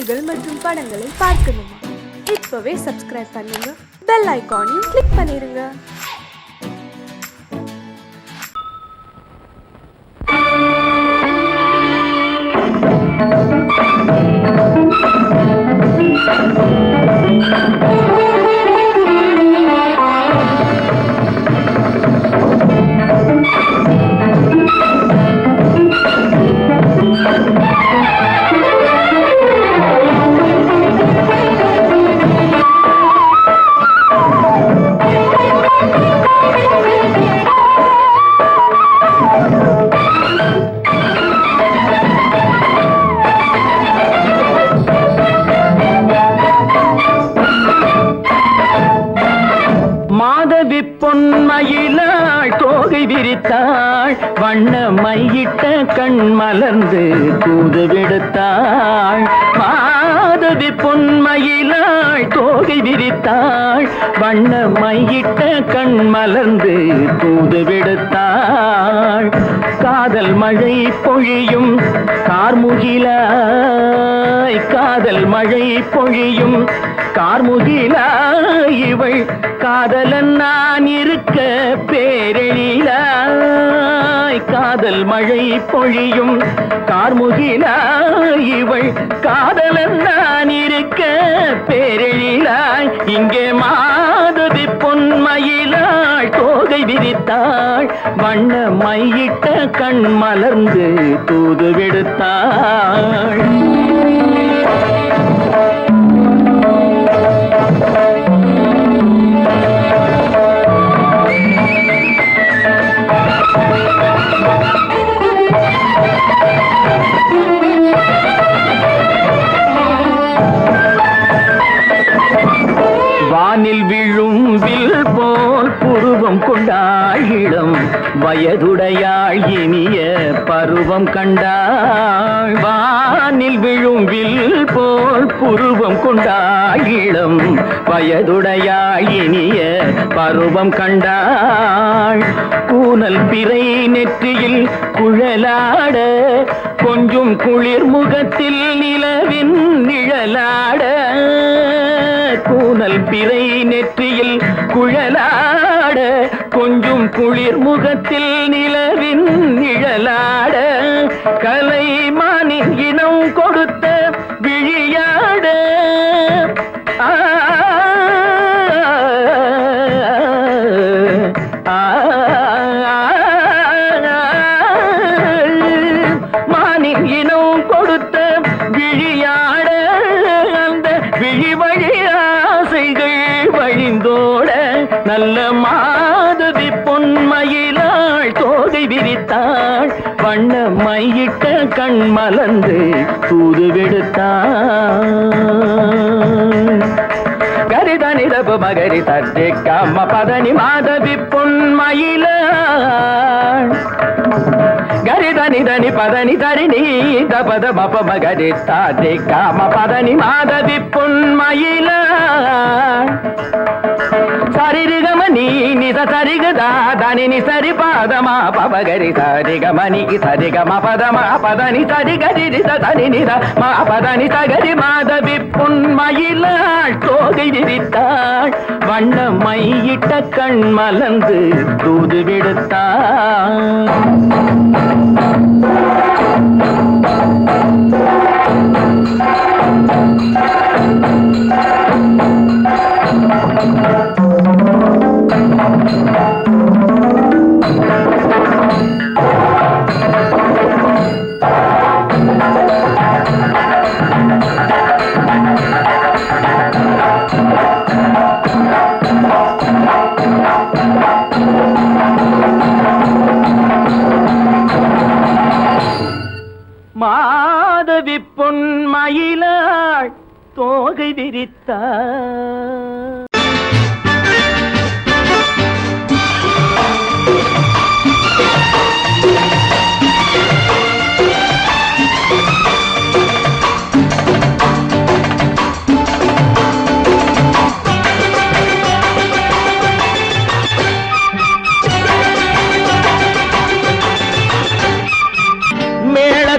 செய்திகள் மற்றும் படங்களை பார்க்கணுமா? இப்பவே சப்ஸ்கிரைப் பண்ணுங்க, பெல் ஐகானையும் கிளிக் பண்ணிருங்க. பொன்மயிலாள் தோகை விரித்தாள், வண்ண மையிட்ட கண் மலர்ந்து தூது விடுத்தாள். மாதவி பொன்மயிலாள் தோகை விரித்தாள், வண்ண மையிட்ட கண் மலர்ந்து தூது விடுத்தாள். காதல் மழை பொழியும் கார்முகிலாய், காதல் மழை பொழியும் கார்முகிலாய், இவள் காதலன் நான் இருக்க பேரெழிலாய். காதல் மழை பொழியும் கார்முகிலாய், இவள் காதலன் நான் இருக்க பேரெழிலாய். இங்கே மாதவி பொன்மயிலாள் தோகை விரித்தாள், வண்ண மையிட்ட கண் மலர்ந்து தூது விடுத்தாள். வானில் விழும் வில் போல் புருவம் கொண்டாள், இளம் வயதுடையாள் இனிய பருவம் கண்டாள். வானில் விழும் வில் போல் புருவம் கொண்டாள், இளம் வயதுடையாள் இனிய பருவம் கண்டாள். கூனல் பிறை நெற்றியில் குழலாட, கொஞ்சம் குளிர் முகத்தில் நிலவின் நிழலாட. கூனல் பிறை நெற்றியில் குழலாட, கொஞ்சம் குளிர் முகத்தில் நிலவின் நிழலாட. கலைமானின் இனம் கொடுத்த விழியாட, மானின் இனம் கொடுத்த விழியாட. அந்த விழி வழி ஆசைகள் வழிந்தோட, நல்ல மாதவி பொன்மயிலாள் தோகை விரித்தாள், வண்ண மையிட்ட கண் மலர்ந்து தூது விடுத்தாள். கரிதனி தபு மகரி தட்டி கம்ம பதனி மாதவி பொன்மயிலாள். கரிதனி தனி பதனி தரிணி தபத மப மகரி தாட்டி காம பதனி மாதவி பொன்மயிலாள். சரிகமணி நித சரிகதா தனி நி சரி பாதமா பபகரி சரிகமணி சரிகம பதமா பதனி சரிகரி தனி நித மா பதனி சகரி மாதவி பொன்மயிலாள் தோகை விரித்தாள், வண்ண மையிட்ட கண் மலர்ந்து தூது விடுத்தாள். மாதவி பொன்மயிலாள் தோகை விரித்தாள்.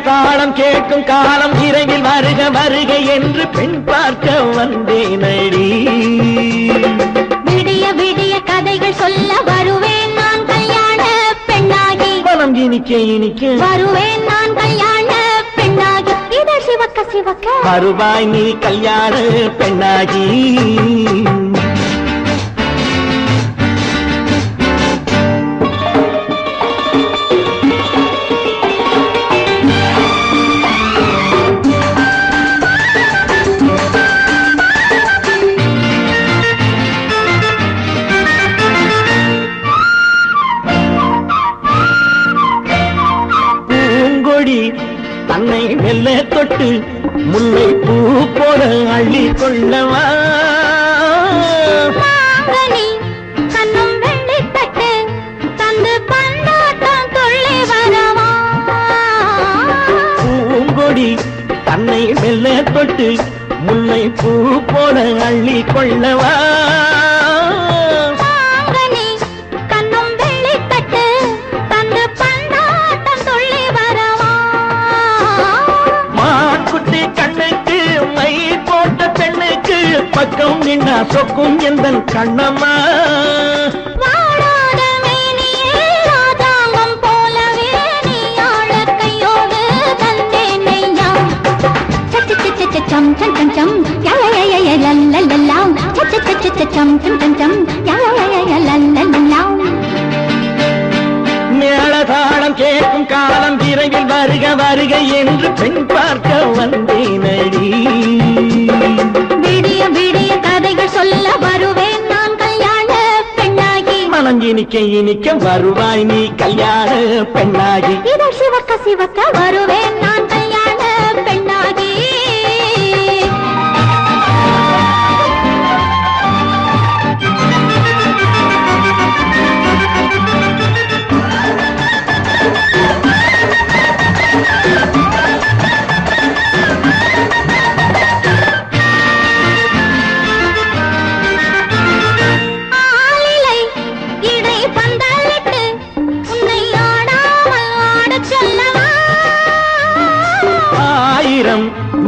தாளம் கேட்கும் காலம் விரைவில் வருக வருக என்று பெண் பார்க்க வந்தேனடி. விடிய விடிய கதைகள் சொல்ல வருவேன் நான் கல்யாண பெண்ணாகி. மனம் இனிக்க இனிக்க வருவேன் நான் கல்யாண பெண்ணாகி. இதழ் சிவக்க சிவக்க வருவாய் நீ கல்யாண பெண்ணாகி. தன்னை மெல்ல தொட்டு முல்லை பூ போல அள்ளி கொள்ளவா. கண்ணும் வெள்ளி தட்டு தந்து பந்தாட்டம் துள்ளி வரவா. பூங்கொடி தன்னை மெல்ல தொட்டு முல்லை பூ போல அள்ளி கொள்ளவா. பக்கம் நின்னா சொக்கும் எந்தன் கண்ணம்மா. வாழாத மேனியே ராஜாங்கம் போலவே நீ ஆழ கையோடு தந்தேன் நெய்யா. சச்ச சச்ச சம் சம் சம் சம் யய லல்லல்லாம். சச்ச சச்ச சம் சம் சம் சம் யய லல்லல்லாம். மேளதாளம் கேட்கும் காலம் விரைவில் வருக வருக என்று பெண் பார்க்க வந்தேனடி. விடிய விடிய கதைகள் சொல்ல வருவேன் நான் கல்யாண பெண்ணாகி. மனம் இனிக்க இனிக்க வருவாய் நீ கல்யாண பெண்ணாகி. இதழ் சிவக்க சிவக்க வருவேன் நான் கல்யாண பெண்ணாகி.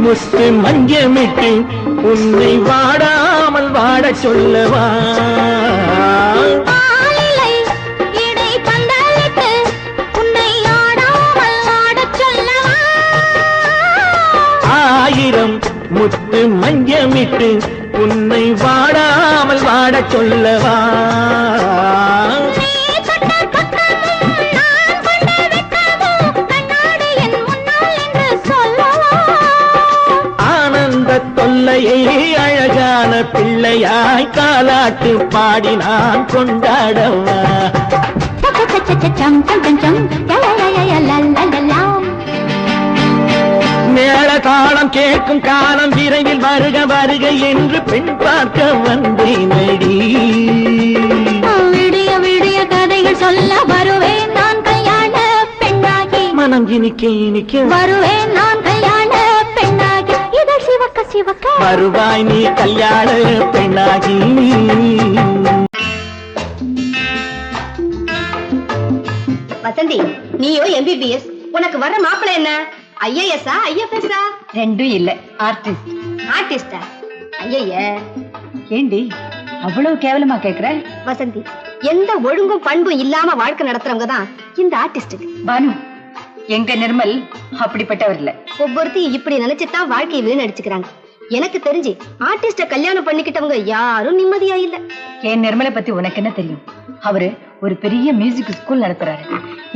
முத்து மஞ்சமிட்டு உன்னை வாடாமல் வாட சொல்லவா. ஆயிரம் முத்து மஞ்சமிட்டு உன்னை வாடாமல் வாட சொல்லவா. தொல்லையை அழகான பிள்ளையாய் காலாட்டு பாடி நான் கொண்டாடவா. மேள தாளம் கேட்கும் காலம் விரைவில் வருக வருக என்று பெண் பார்க்க வந்தேனடி. விடிய விடிய கதைகள் சொல்ல வருவேன் நான் கல்யாண பெண்ணாகி. மனம் இனிக்க இனிக்க வருவேன் நான் கல்யாண பெண்ணாகி. இதழ் சிவக்க சிவக்க வருவாய் நீ கல்யாண பெண்ணாகி. வசந்தி, நீயோ எம்பிபிஎஸ், உனக்கு வர்ற மாப்பிள்ளை என்ன? ஐஏஎஸ்ஆ ஐஎஃப்எஸ்ஆ? ரெண்டும் இல்ல, ஆர்டிஸ்ட். ஆர்டிஸ்டா? ஐய ஏண்டி அவ்வளவு கேவலமா கேக்குற? வசந்தி, எந்த ஒழுங்கும் பண்பும் இல்லாம வாழ்க்கை நடத்துறவங்க தான் இந்த ஆர்டிஸ்டுக்கு. பானு, எங்க நிர்மல் அப்படிப்பட்டவர் இல்ல. ஒவ்வொருத்தையும் இப்படி நினைச்சுதான் வாழ்க்கையை வீணடிச்சுக்கிறாங்க. எனக்கு தெரிஞ்சு ஆர்டிஸ்ட கல்யாணம் பண்ணிக்கிட்டவங்க யாரும் நிம்மதியா இல்ல. என் நிர்மலை பத்தி உனக்கு என்ன தெரியும்? அவரு ஒரு பெரிய மியூசிக் ஸ்கூல் நடத்துறாரு.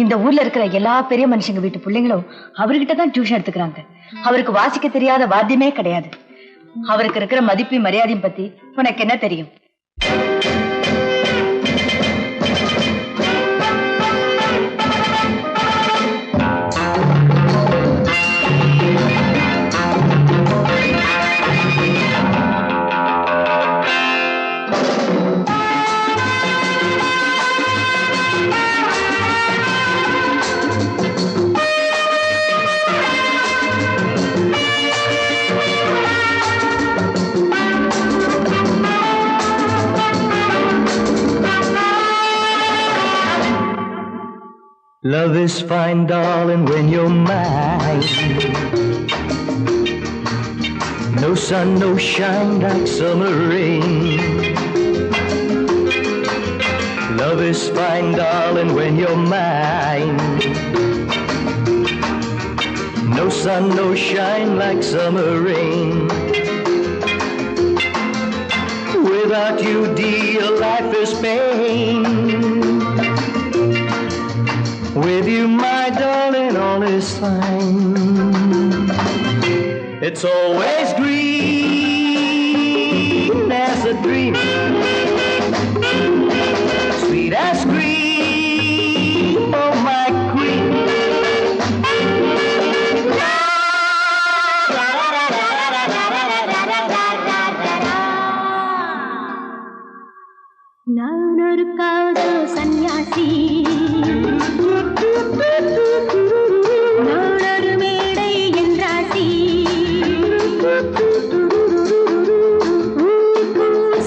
இந்த ஊர்ல இருக்கிற எல்லா பெரிய மனுஷங்க வீட்டு பிள்ளைங்களும் அவர்கிட்ட தான் டியூஷன் எடுத்துக்கிறாங்க. அவருக்கு வாசிக்க தெரியாத வாத்தியமே கிடையாது. அவருக்கு இருக்கிற மதிப்பு மரியாதையும் பத்தி உனக்கு என்ன தெரியும்? Love is fine, darling, when you're mine. No sun, no shine like summer rain. Love is fine, darling, when you're mine. No sun, no shine like summer rain. Without you, dear, life is pain. With you, my darling, all is fine. It's always green as a dream, sweet as cream, oh my queen. நான் ஒரு காதல் சன்னியாசி, நான் ஒரு மேடை என்றாசி,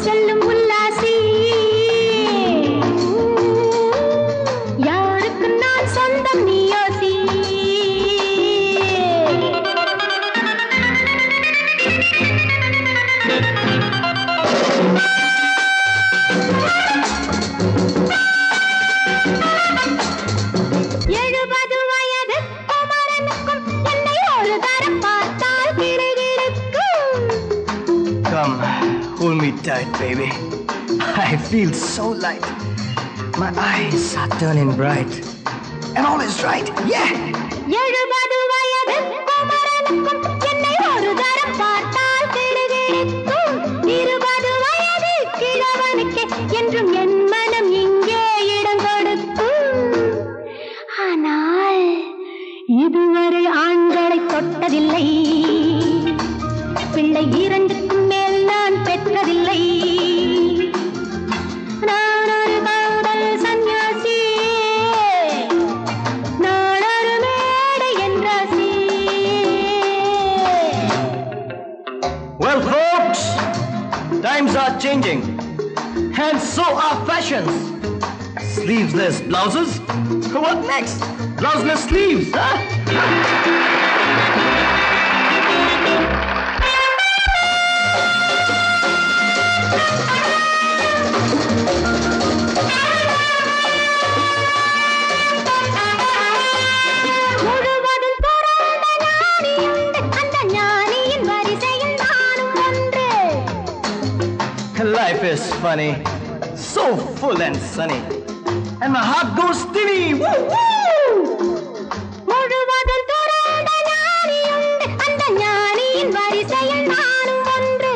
செல்லும் உல்லாசி, யாருக்கு நான் சொந்தம் நீ யோசி. Come, hold me tight, baby. I feel so light. My eyes are turning bright. And all is right, yeah! 70 வயது குமரனுக்கும் என்னை ஒரு தரம் பார்த்தால் கிடுகிடுக்கும். 20 வயது கிழவனுக்கு என்றும் என் மனம் இங்கே இடம் கொடுக்கும். ஆனால் இதுவரை ஆண்களை தொட்டதில்லை, பிள்ளை 2க்கும் மேல் நான் பெற்றதில்லை. நான் ஒரு காதல் சன்னியாசி, நான் ஒரு மேடை என்றாசி. Well, folks, times are changing. And so are fashions. Sleeveless blouses? What next? Blouseless sleeves, huh? முழுவதும் துறந்த ஞானியுண்டு, அந்த ஞானியின் வரிசையில் நானும் ஒன்று. Life is funny, so full and sunny. And my heart goes steady. Woo, woo! முழுவதும் துறந்த ஞானியுண்டு, அந்த ஞானியின் வரிசையில் நானும் ஒன்று.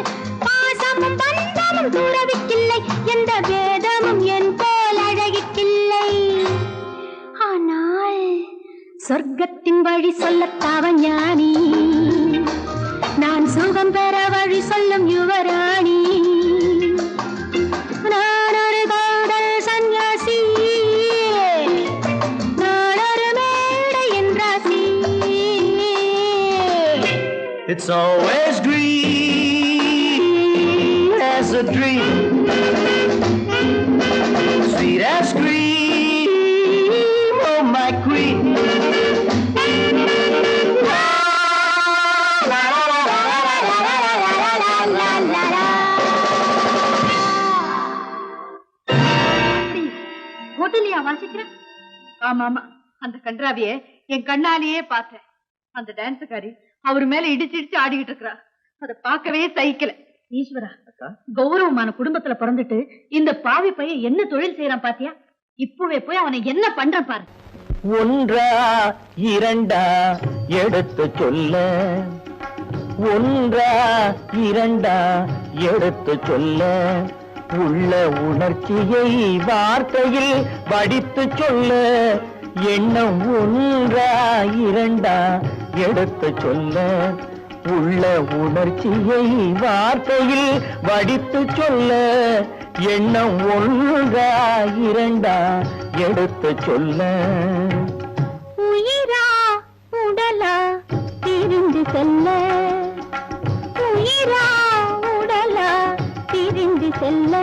பாசமும் பந்தமும் துறவிக்கில்லை, எந்த வேதமும் என் போல் அழகிக்கில்லை. ஆனால் சொர்க்கத்தின் வழி சொல்லத்தாவ ஞானி, நான் சுகம் பெற வழி சொல்லும் யுவராணி. நான் ஒரு காதல் சன்னியாசி, நான் ஒரு மேடை என்றாசி. It's always green as a dream, sweet as cream, oh my queen. ஹோட்டலியா வாசிக்கிறேன்? ஆமா ஆமா, அந்த கன்றாவிய என் கண்ணாலேயே பார்த்தேன். அந்த டான்ஸுக்காரி அவர் மேல இடிச்சு ஆடிக்கிட்டு இருக்கிறா. அதை பார்க்கவே சகிக்கல. ஈஸ்வரா, கௌரவமான குடும்பத்துல பிறந்துட்டு இந்த பாவி பையன் என்ன தொழில் செய்யறான் பாத்தியா? இப்பவே போய் அவனை என்ன பண்றான் பாரு. ஒன்றா இரண்டா எடுத்து சொல்ல, ஒன்றா இரண்டா எடுத்து சொல்ல, உள்ள உணர்ச்சியை வார்த்தையில் வடித்து சொல்ல, எண்ணம் ஒன்றா இரண்டா எடுத்து சொல்ல, உள்ள உணர்ச்சியை வார்த்தையில் வடித்து சொல்ல, எண்ணம் ஒன்றா இரண்டா எடுத்து சொல்ல. உயிரா உடலா திரிந்து செல்ல, உயிரா உடலா திரிந்து செல்ல,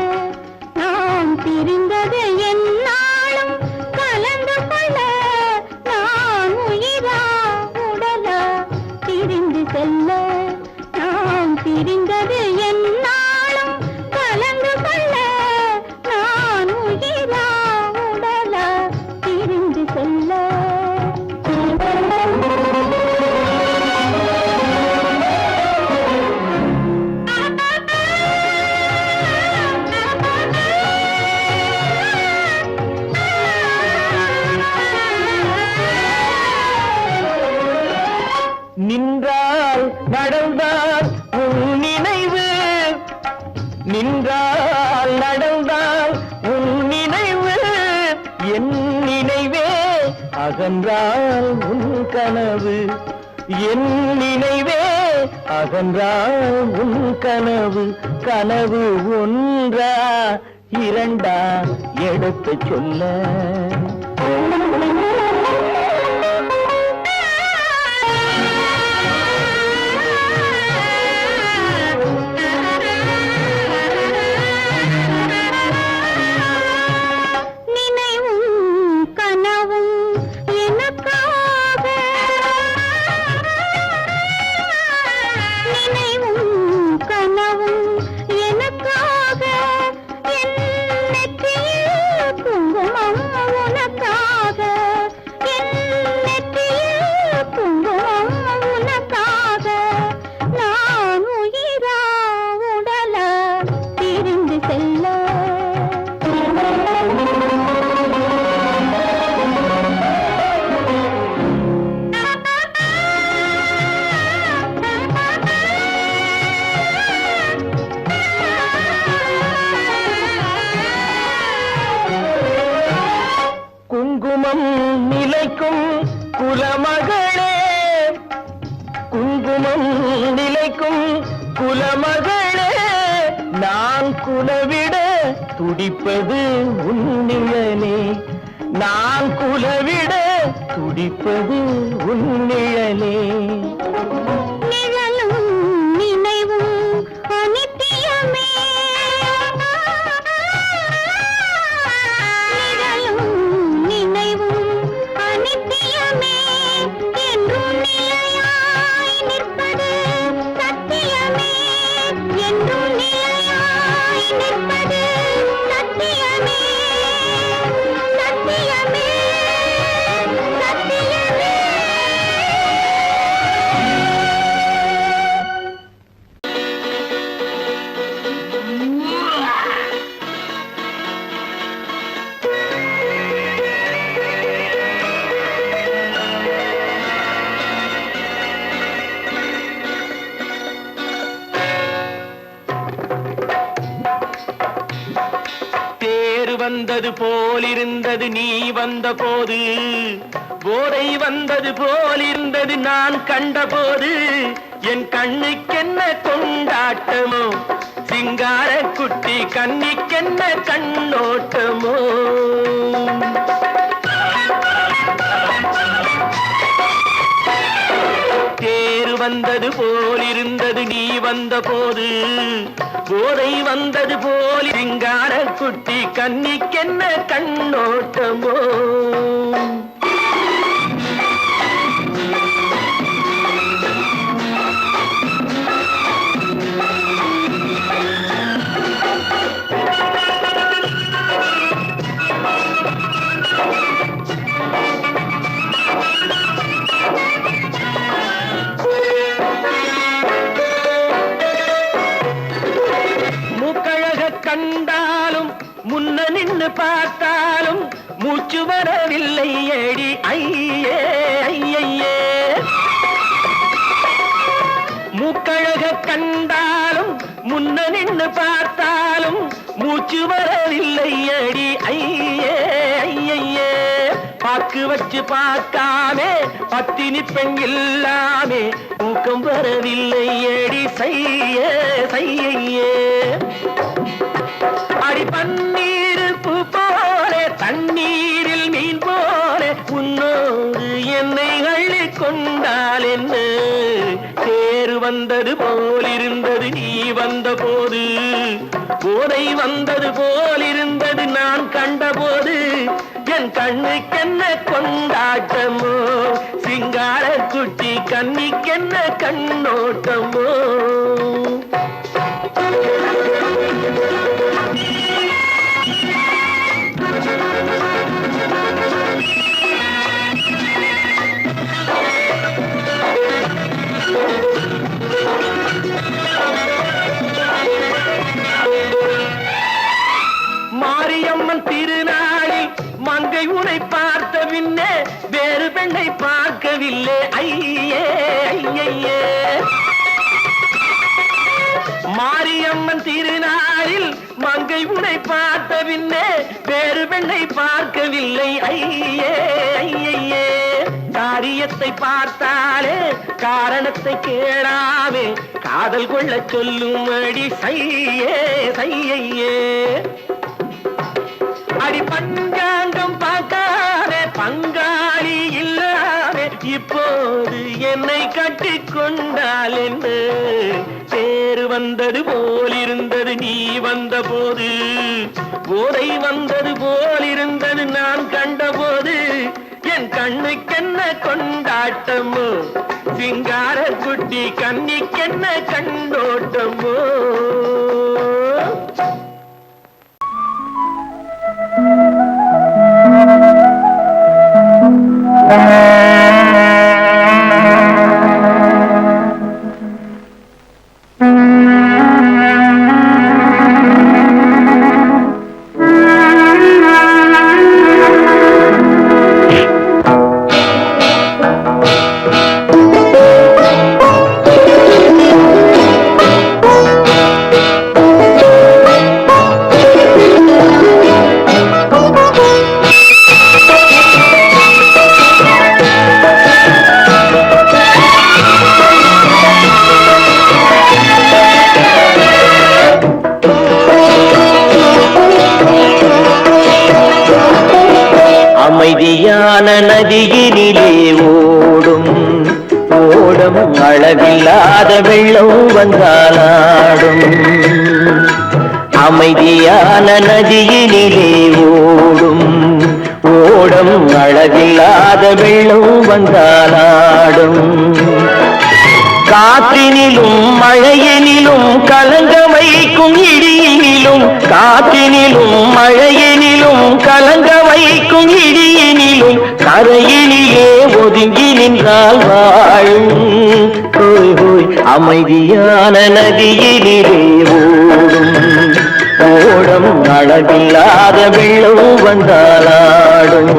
நாம் பிரிந்தது என்னாலும் கலந்து கொள்ள, நான் உயிரா உடலா திரிந்து செல்ல, நாம் பிரிந்தது என்னாலும் கலந்து கொள்ள நான் உயிரா உடலா பிரிந்து செல்ல நின்றால் நடந்தால் உன் நினைவு நின்றால் நடந்தால் உன் நினைவு என் நினைவே அகன்றால் உன் கனவு என் நினைவே அகன்றால் உன் கனவு கனவு ஒன்றா இரண்டா எடுத்து சொல்ல குங்குமம் நிலைக்கும் குலமகளே குங்குமம் நிலைக்கும் குலமகளே நான் குலவிட துடிப்பது உன்னிழலே நான் குலவிட துடிப்பது உன்னிழலே நிழலும் நினைவும் அனித்தியமே நிழலும் நினைவும் அனித்தியமே என்றும் நிலையாய் நிற்பது சத்தியமே என்றும் நிலையாய் நிற்பது சத்தியமே சத்தியமே சத்தியமே தேர் வந்தது போலிருந்தது நீ வந்த போது போதை வந்தது போலிருந்தது நான் கண்டபோது என் கண்ணுக்கென்ன கொண்டாட்டமோ சிங்கார குட்டி கண்ணிக்கென்ன கண்ணோட்டமோ தேர் வந்தது போலிருந்தது நீ வந்த போது போதை வந்தது போல் சிங்கார குட்டி கண்ணிக்கென்ன கண்ணோட்டமோ கண்டாலும் முன்ன நின்று பார்த்தாலும் மூச்சு வரவில்லை ஏடி ஐயே ஐயே மூக்கழக கண்டாலும் முன்ன நின்று பார்த்தாலும் மூச்சு வரவில்லை ஏடி ஐயே ஐயே பாக்கு வச்சு பார்க்காமே பத்தினி பெண் இல்லாமே தூக்கம் வரவில்லை ஏடி செய்ய செய்யே அடி பன்னீர் பூ போல தண்ணீரில் மீன் போல உன்னோடு என்னை அள்ளி கொண்டால் என்ன தேர் வந்தது போலிருந்தது நீ வந்த போது போதை வந்தது போலிருந்தது நான் கண்டபோது என் என் கண்ணுக்கென்ன கொண்டாட்டமோ சிங்கார குட்டி கண்ணிக்கென்ன கண்ணோட்டமோ மாரியம்மன் திருநாளில் மங்கை உனை பார்த்த பின்னே வேறு பெண்ணை பார்க்கவில்லை ஐயே ஐயே மாரியம்மன் திருநாளில் மங்கை உனை பார்த்த பின்னே வேறு பெண்ணை பார்க்கவில்லை ஐயே ஐயே காரியத்தை பார்த்தாலே காரணத்தை கேளாமே காதல் கொள்ள சொல்லும்படி சையே சையே அடி பஞ்சாங்கம் பார்க்காதே பங்காளி இல்லாதே இப்போது என்னை கட்டி கொண்டால் என்ன பேரு வந்தது போலிருந்தது நீ வந்த போது போதை வந்தது போலிருந்தது நான் கண்டபோது என் கண்ணுக்கென்ன கொண்டாட்டமோ சிங்கார குட்டி கண்ணிக்கென்ன கண்டோட்டமோ அமைதியான நதியினிலே ஓடும் ஓடம் அளவில்லாத வெள்ளம் வந்தாலாடும் அமைதியான நதியினிலே ஓடும் ஓடம் அளவில்லாத வெள்ளம் வந்தாலாடும் காற்றினிலும் மழையினிலும் கலங்க வைக்கும் இடியினிலும் காற்றினிலும் மழையினிலும் கலங்க வைக்கும் இடியினிலும் கரையினிலே ஒதுங்கி நின்றால் வாழும் ஹோய் ஹோய் அமைதியான நதியினிலே ஓடும் ஓடம் அளவில்லாத வெள்ளம் வந்தாலாடும்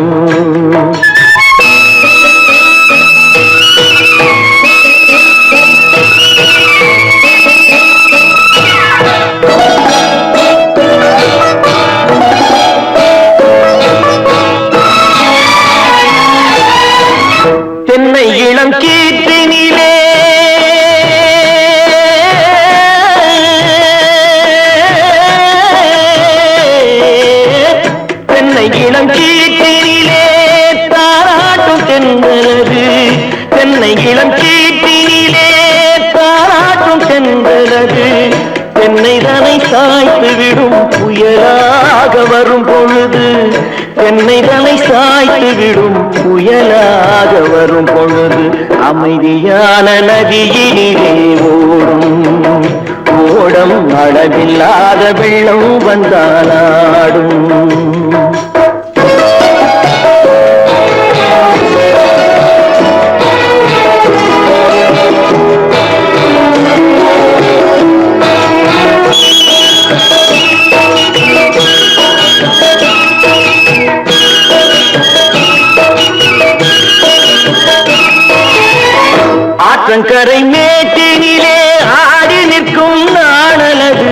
தென்னை இளம் கீற்றினிலே தென்னை இளம் கீற்றினிலே தாராட்டும் தென்றலது தென்னை இளம் கீற்றினிலே தாராட்டும் தென்றலது தென்னைதனை சாய்த்து விடும் புயலாக வரும் பொழுது தென்னைதனை சாய்த்து விடும் புயலாக வரும் பொழுது அமைதியான நதியினிலே ஓடும் ஓடம் அளவில்லாத வெள்ளம் வந்தாலாடும் ஆற்றங்கரை மேட்டினிலே ஆடி நிற்கும் நாணலது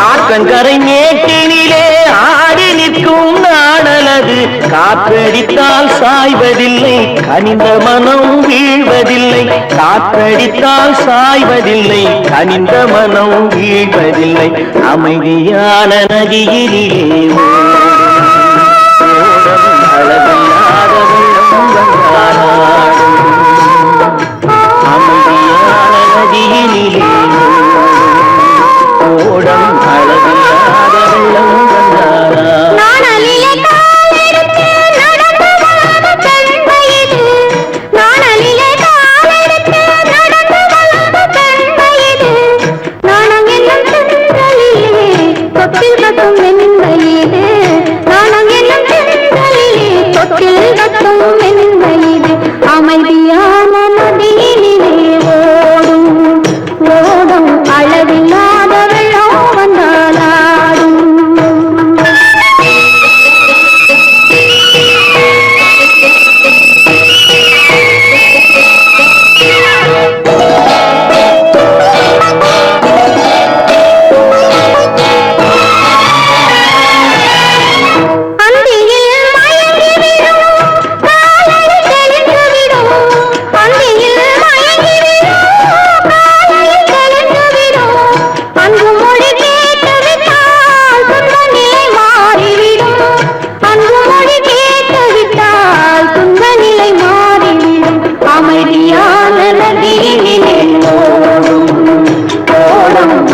ஆற்றங்கரை மேட்டினிலே ஆடி நிற்கும் நாணலது காற்றடித்தால் சாய்வதில்லை கனிந்த மனம் வீழ்வதில்லை காற்றடித்தால் சாய்வதில்லை கனிந்த மனம் வீழ்வதில்லை அமைதியான நதியினிலே அளவில்லாத வெள்ளம் வந்தாலாடும் அமைதியான நதியினிலே ஓடம் அளவில்லாத வெள்ளம் வந்தாலாடும்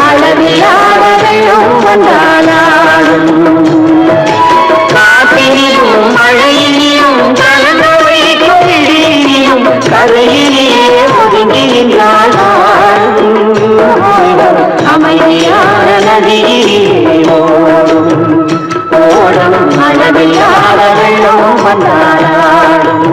அளவில்லாத வெள்ளம் வந்தாலாடும் காற்றிலும் மழையிலும் கலந்த வைக்கும் இடியிலும் கரையிலே ஒதுங்கி நின்றாலும் அமைதியான நதியிலே ஓடும் அளவில்லாத வெள்ளம் வந்தாலாடும்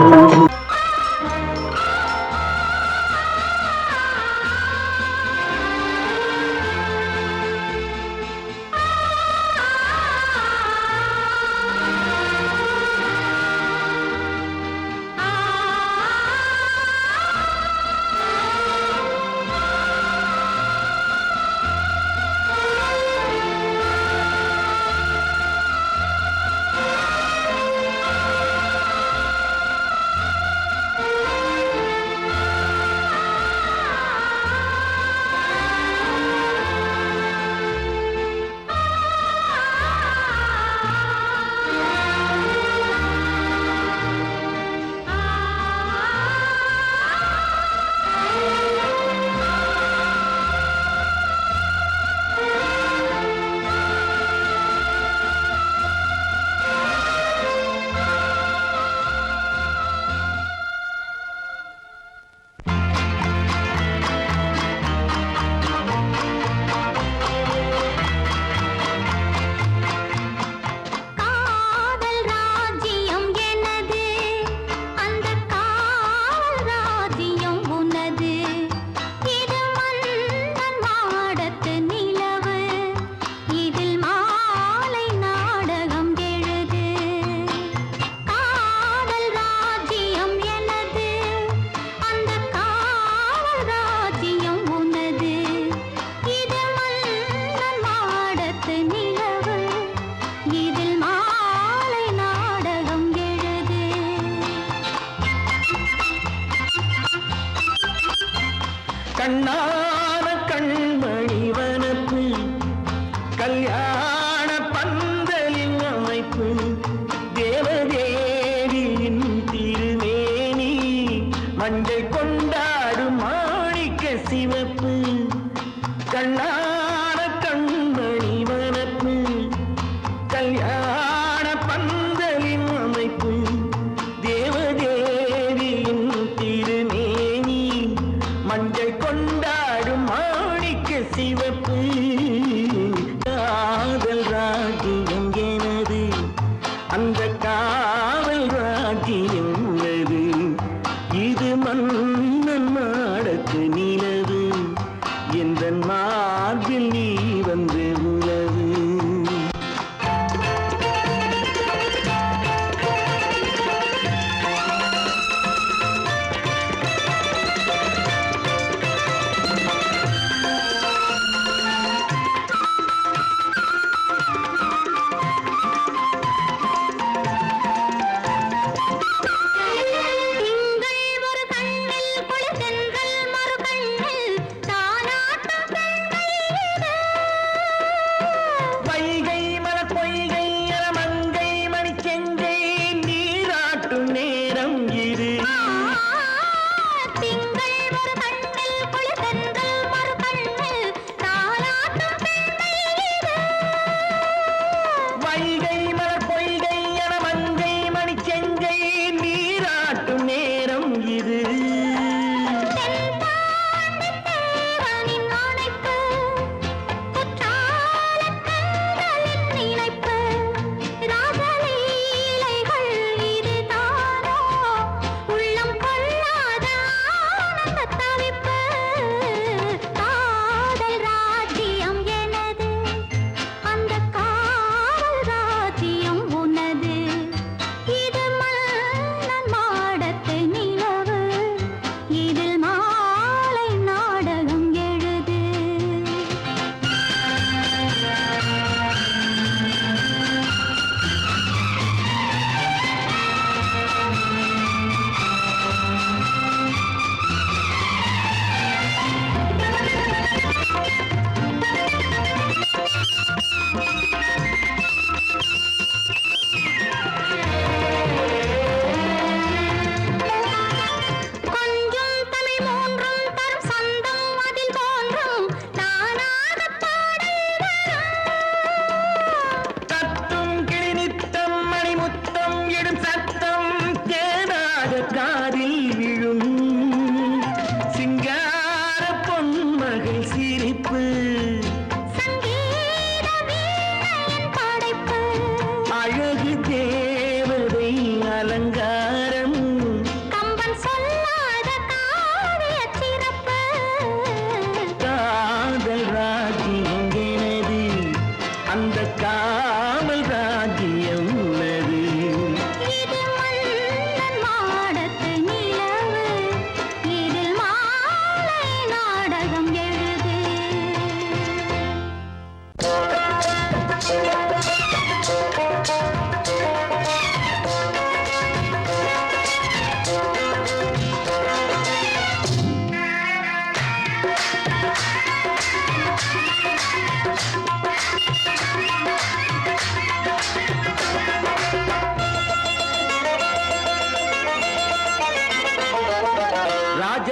கண்ணான கண்மணி வனப்பு கல்யாண பந்தலின் அமைப்பு தேவதேவியின் திருமேனி மஞ்சள் கொண்டாடும் மாணிக்க சிவப்பு கண்ணான கண்மணி வனப்பு கல்யாண பந்தலின் அமைப்பு தேவதேவியின் திருமேனி மஞ்சள் கொண்டாடும் மாணிக்க சிவப்பு காதல் ராஜ்யம் எனது அந்த காவல் ராஜ்யம் உள்ளது இது மன்னன் மாடத்து நிலவு எந்த மார்பில் நீ வந்து உலவு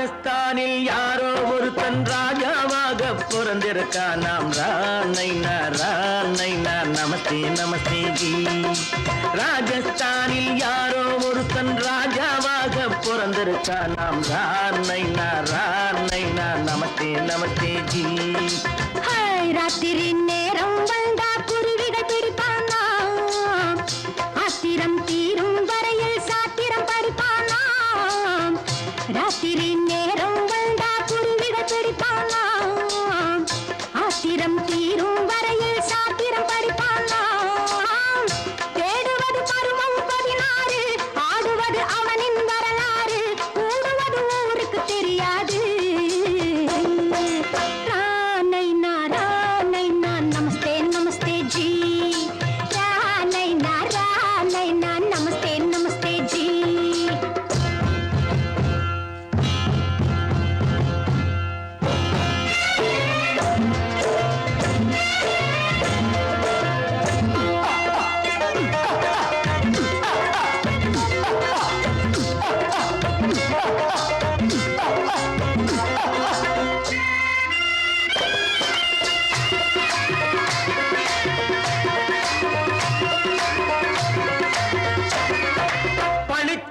ராஜஸ்தானில் யாரோ ஒருத்தன் ராஜாவாக பிறந்திருக்கான். நாம் ராணைனா நமஸ்தே நமஸ்தே ஜி. ராஜஸ்தானில் யாரோ ஒருத்தன் ராஜாவாக பிறந்திருக்கான். நாம் ராணைனா நமஸ்தே நமஸ்தே ஜி. ராத்திரி நேரம் வந்தா குருவிகள் பிடிப்பானா, ஆத்திரம் தீரும் வரையில் சாத்திரம் படிப்பானா. ராத்திரி நேரம் வந்தா குருவிகள் பிடிப்பானா, ஆத்திரம் தீரும் வரையில் சாத்திரம் படிப்பானா. தேடுவது பருவம் 16, ஆடுவது அவனின் வரலாறு, கூடுவது ஊருக்கு தெரியாது. நமஸ்தே நமஸ்தே ஜி. நமஸ்தே நமஸ்தே ஜி.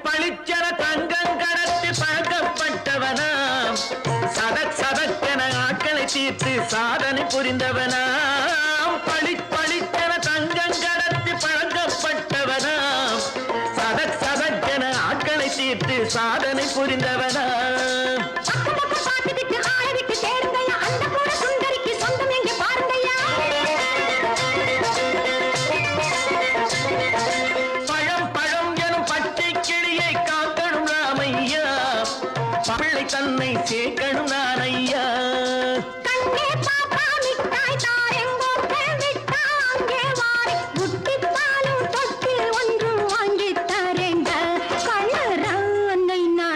பளிச்சென தங்கம் கடத்தி பழக்கப்பட்டவனாம். சதக்கென ஆட்களை தீர்த்து சாதனை புரிந்தவனாம். பளிச்சென தங்கம் கடத்தி பழக்கப்பட்டவனாம். சதக்கென ஆட்களை தீர்த்து சாதனை புரிந்தவனாம். பிள்ளை தன்னை சேர்க்கணும் நான் ஐயா. கண்ணே பாப்பா மிட்டாய் தாயங்கோ விட்டா அங்கே வாரி புட்டிப்பாலும் தொட்டு ஒன்று வாங்கி தரேங்க. கண்ணு ராணைனா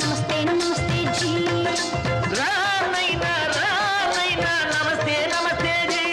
நமஸ்தே நமஸ்தே ஜி. ராணைனா நமஸ்தே நமஸ்தே ஜி.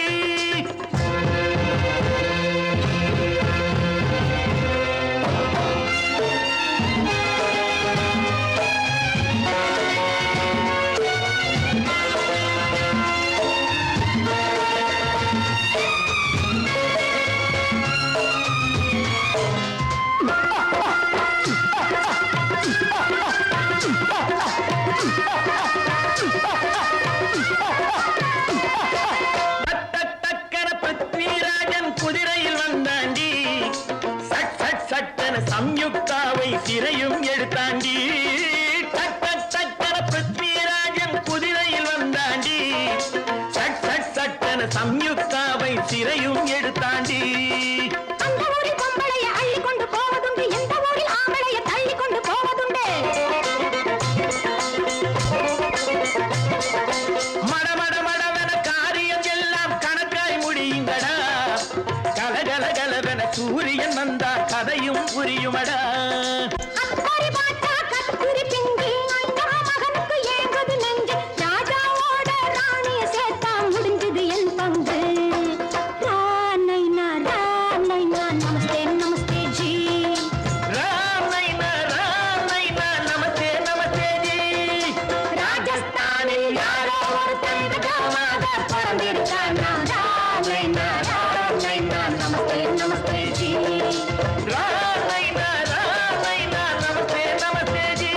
குதிரையில் வந்தாண்டி, சட்டென சம்யுக்தாவை சிறையும் எடுத்தாண்டி. பிருத்விராஜன் குதிரையில் வந்தாண்டி, சட்டென சம்யுக்தாவை சிறையும் எடுத்தாண்டி. அந்த ஊரில் பொம்பளைய அள்ளி கொண்டு போவதுண்டு, எந்த ஊரில் ஆம்பளைய தள்ளி கொண்டு போவதுண்டு. மடமடவென காரியம் எல்லாம் கணக்காய் முடியுங்கடா. கலகலகலவென சூரியன் வந்தா கதையும் புரியுமடா. அப்பாரி பாட்டா கத்திரி பிங்கி அந்த மகனுக்கு ஏங்குது நெஞ்சு. ராஜாவோட ராணிய சேர்த்தா முடிஞ்சது என் பங்கு. ராணைனா நமஸ்தே நமஸ்தே ஜி. ராணைனா நமஸ்தே நமஸ்தே ஜி. ராஜஸ்தானில் யாரோ ஒருத்தன் ராஜாவாக பிறந்திருக்கான். ராணைனா நமஸ்தே நமஸ்தே ஜி. ராணைனா நமஸ்தே நமஸ்தே ஜி.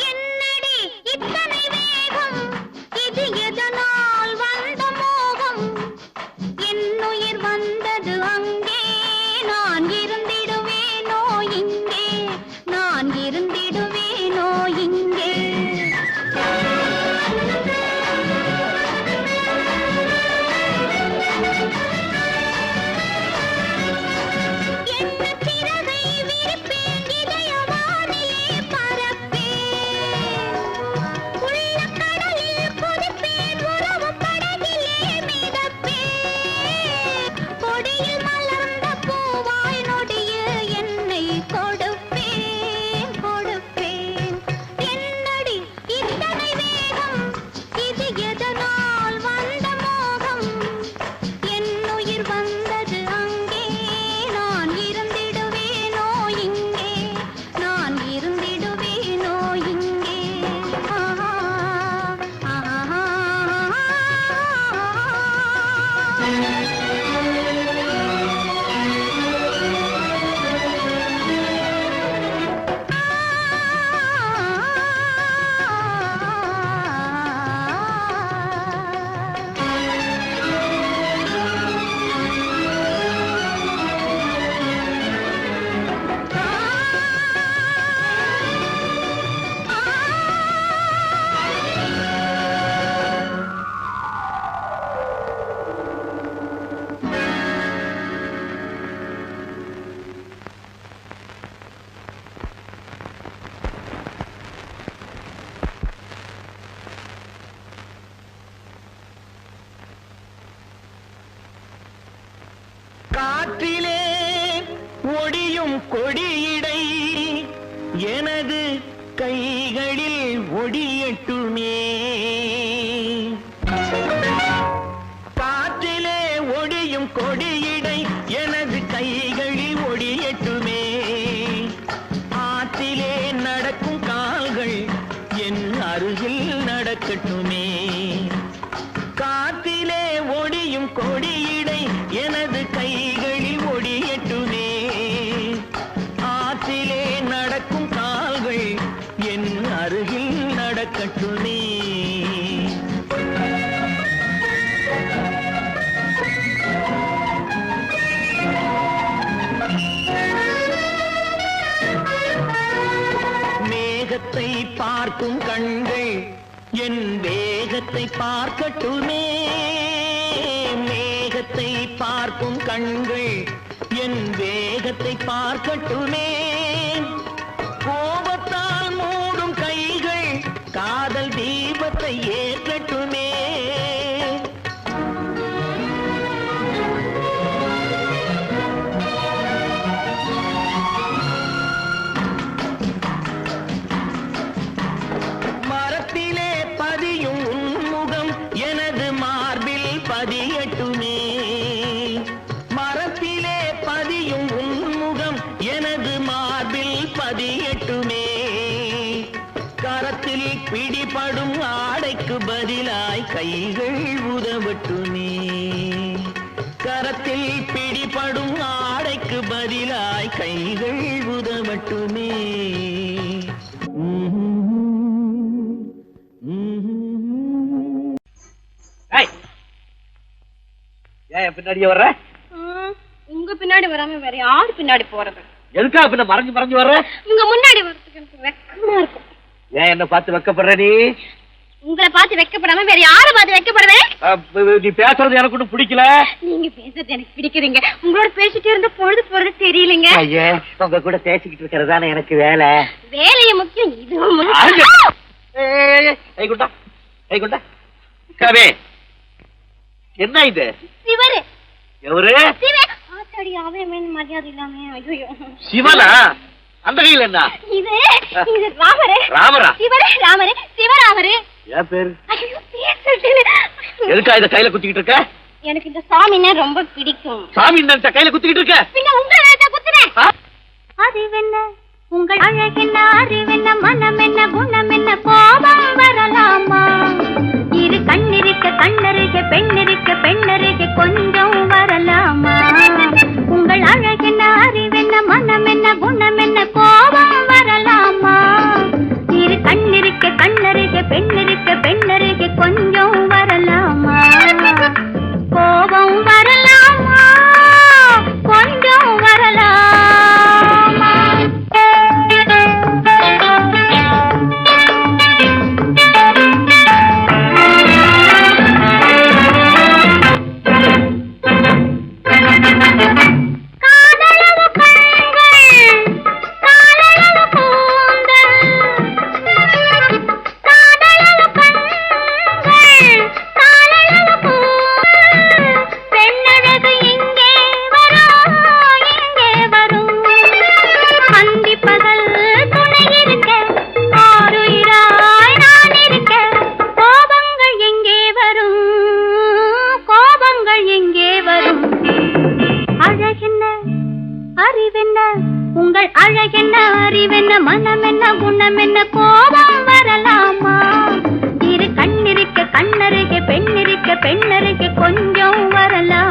என்னடி இத்தனை வேகம், இது எதனால் வந்த மோகம்? காற்றிலே ஒடியும் கொடியிடை எனது கைகளில் ஒடியட்டுமே. காற்றிலே ஒடியும் கொடியிடை எனது கைகளில் ஒடியட்டுமே. ஆற்றிலே நடக்கும் கால்கள் என் அருகில் நடக்கட்டுமே. காற்றிலே ஒடியும் கொடியிடை எனது கைகளில் ஒடியட்டுமே. ஆற்றிலே நடக்கும் கால்கள் என் அருகில் நடக்கட்டுமே. மேகத்தை பார்க்கும் கண்கள் என் வேகத்தை பார்க்கட்டுமே. மேகத்தை பார்க்கும் கண்கள் என் வேகத்தை பார்க்கட்டுமே. கோபத்தால் மூடும் கைகள் காதல் தீபத்தை ஏற்றட்டுமே. மரத்திலே பதியும் உன்முகம் எனது மார்பில் பதியட்டுமே. மரத்திலே பதியும் உன்முகம் எனது மார்பில் பதியட்டுமே. கரத்தில் பிடிபடும் ஆடைக்கு பதிலாய் கைகள் உதவட்டுமே. கரத்தில் பிடிபடும் ஆடைக்கு பதிலாய் கைகள் உதவட்டுமே. ஏன் பின்னாடியே வர்ற? உங்க பின்னாடி வராம வேற யாரு பின்னாடி போறது? எதுக்கா பின்ன மறைஞ்சு மறைஞ்சு வர்ற? உங்க முன்னாடி வரதுக்கு எனக்கு வெக்கமா இருக்கும். ஏன் என்ன பார்த்து வெக்கப்படுற நீ? உங்களை பார்த்து வெக்கப்படாம வேற யாரை பார்த்து வெக்கப்படுவேன்? நீ பேசுறது எனக்கு ஒன்றும் பிடிக்கல. நீங்க பேசுறது எனக்கு பிடிக்குதுங்க. உங்களோட பேசிட்டே இருந்த பொழுது போறது தெரியலங்க. ஐயே, உங்க கூட பேசிக்கிட்டு இருக்கிறதானே எனக்கு வேலை. வேலைய முக்கியம், இது கைகுண்டா கவே, என்ன இது? சிவரு. எவரு? ஆத்தாடி, அவன் மரியாதை இல்லாம. ஐயோ, சிவனா? அந்த கையில் என்ன? இது ராமரு. ராமரா? சிவரு ராமரு, சிவராமரு. ஏன் பேரு? ஐயோ, பேசுறது. எதுக்கா இத கையில குத்திக்கிட்டு இருக்க? எனக்கு இந்த சாமின்னா ரொம்ப பிடிக்கும். சாமி நினைச்சா கையில குத்திக்கிட்டு இருக்க? பின்ன உங்களை நினைச்சா குத்துறேன். அறிவென்ன உங்கள் அழகென்ன, அறிவென்ன மனம் என்ன, குணம் என்ன, கோபம் வரலாமா? இரு கண்ணிருக்க கண்ணருக, பெண்ணிருக்க பெண்ணருக, கொஞ்சம் வரலாமா? உங்கள் அழகென்ன, அறிவென்ன மனம் என்ன, குணம் என்ன, கோபம் வரலாமா? இரு கண்ணிருக்க கண்ணருக, பெண்ணிருக்க பெண்ணருக, கொஞ்சம் வரலாமா? கோபம் வரலாமா? கொஞ்சம் வரலாமா? உங்கள் அழகென்ன, அறிவென்ன மனம் என்ன, குணம் என்ன, கோபம் வரலாமா? இரு கண்ணிருக்க கண்ணருக, பெண்ணிருக்க பெண்ணருக, கொஞ்சம் வரலாம்.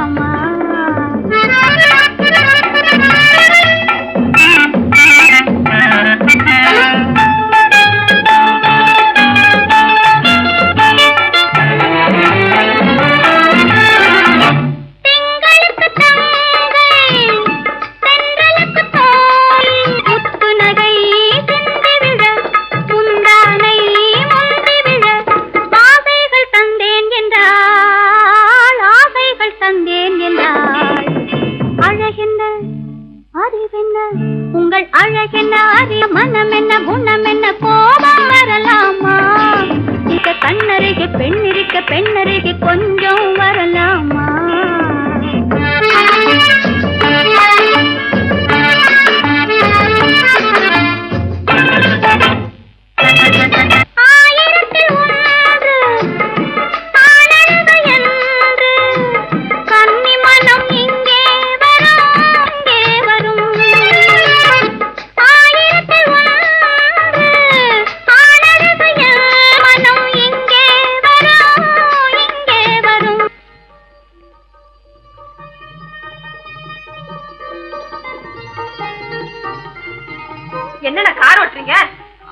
என்னென்ன கார் ஓட்டுறீங்க?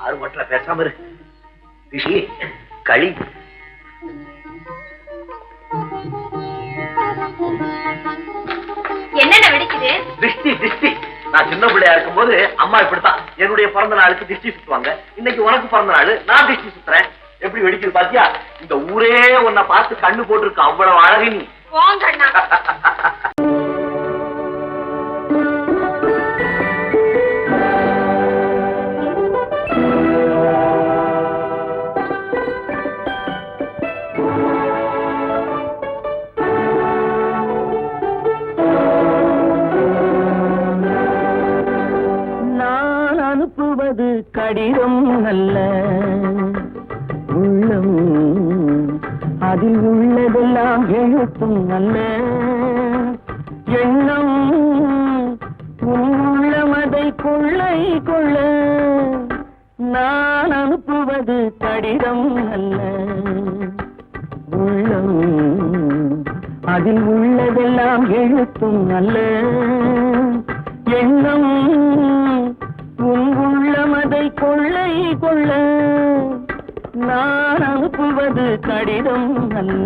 ஆறு மட்டும் பேசாம இரு ரிஷி. களி என்னென்ன வெடிக்குது? திருஷ்டி திருஷ்டி. நான் சின்ன பிள்ளையா இருக்கும் போது அம்மா இப்படித்தான் என்னுடைய பிறந்த நாளுக்கு திருஷ்டி சுத்துவாங்க. இன்னைக்கு உனக்கு பிறந்த நாள், நான் திருஷ்டி சுத்துறேன். எப்படி வெடிக்குது பாத்தியா? இந்த ஊரே உன்னை பார்த்து கண்ணு போட்டிருக்கு, அவ்வளவு அழகு நீ. போங்கண்ணா. நான் அனுப்புவது கடிதம் அல்ல, உள்ளம் அதில் உள்ளதெல்லாம் எழுத்தும் அல்ல. எண்ணம் உள்ளமதை கொள்ளை கொள்ள. நான் அனுப்புவது கடிதம் அல்ல, உள்ளம் அதில் உள்ளதெல்லாம் எழுத்தும் அல்ல. எண்ணம் உள்ளமதை கொள்ளை கொள்ள. நான் அனுப்புவது கடிதம் அல்ல.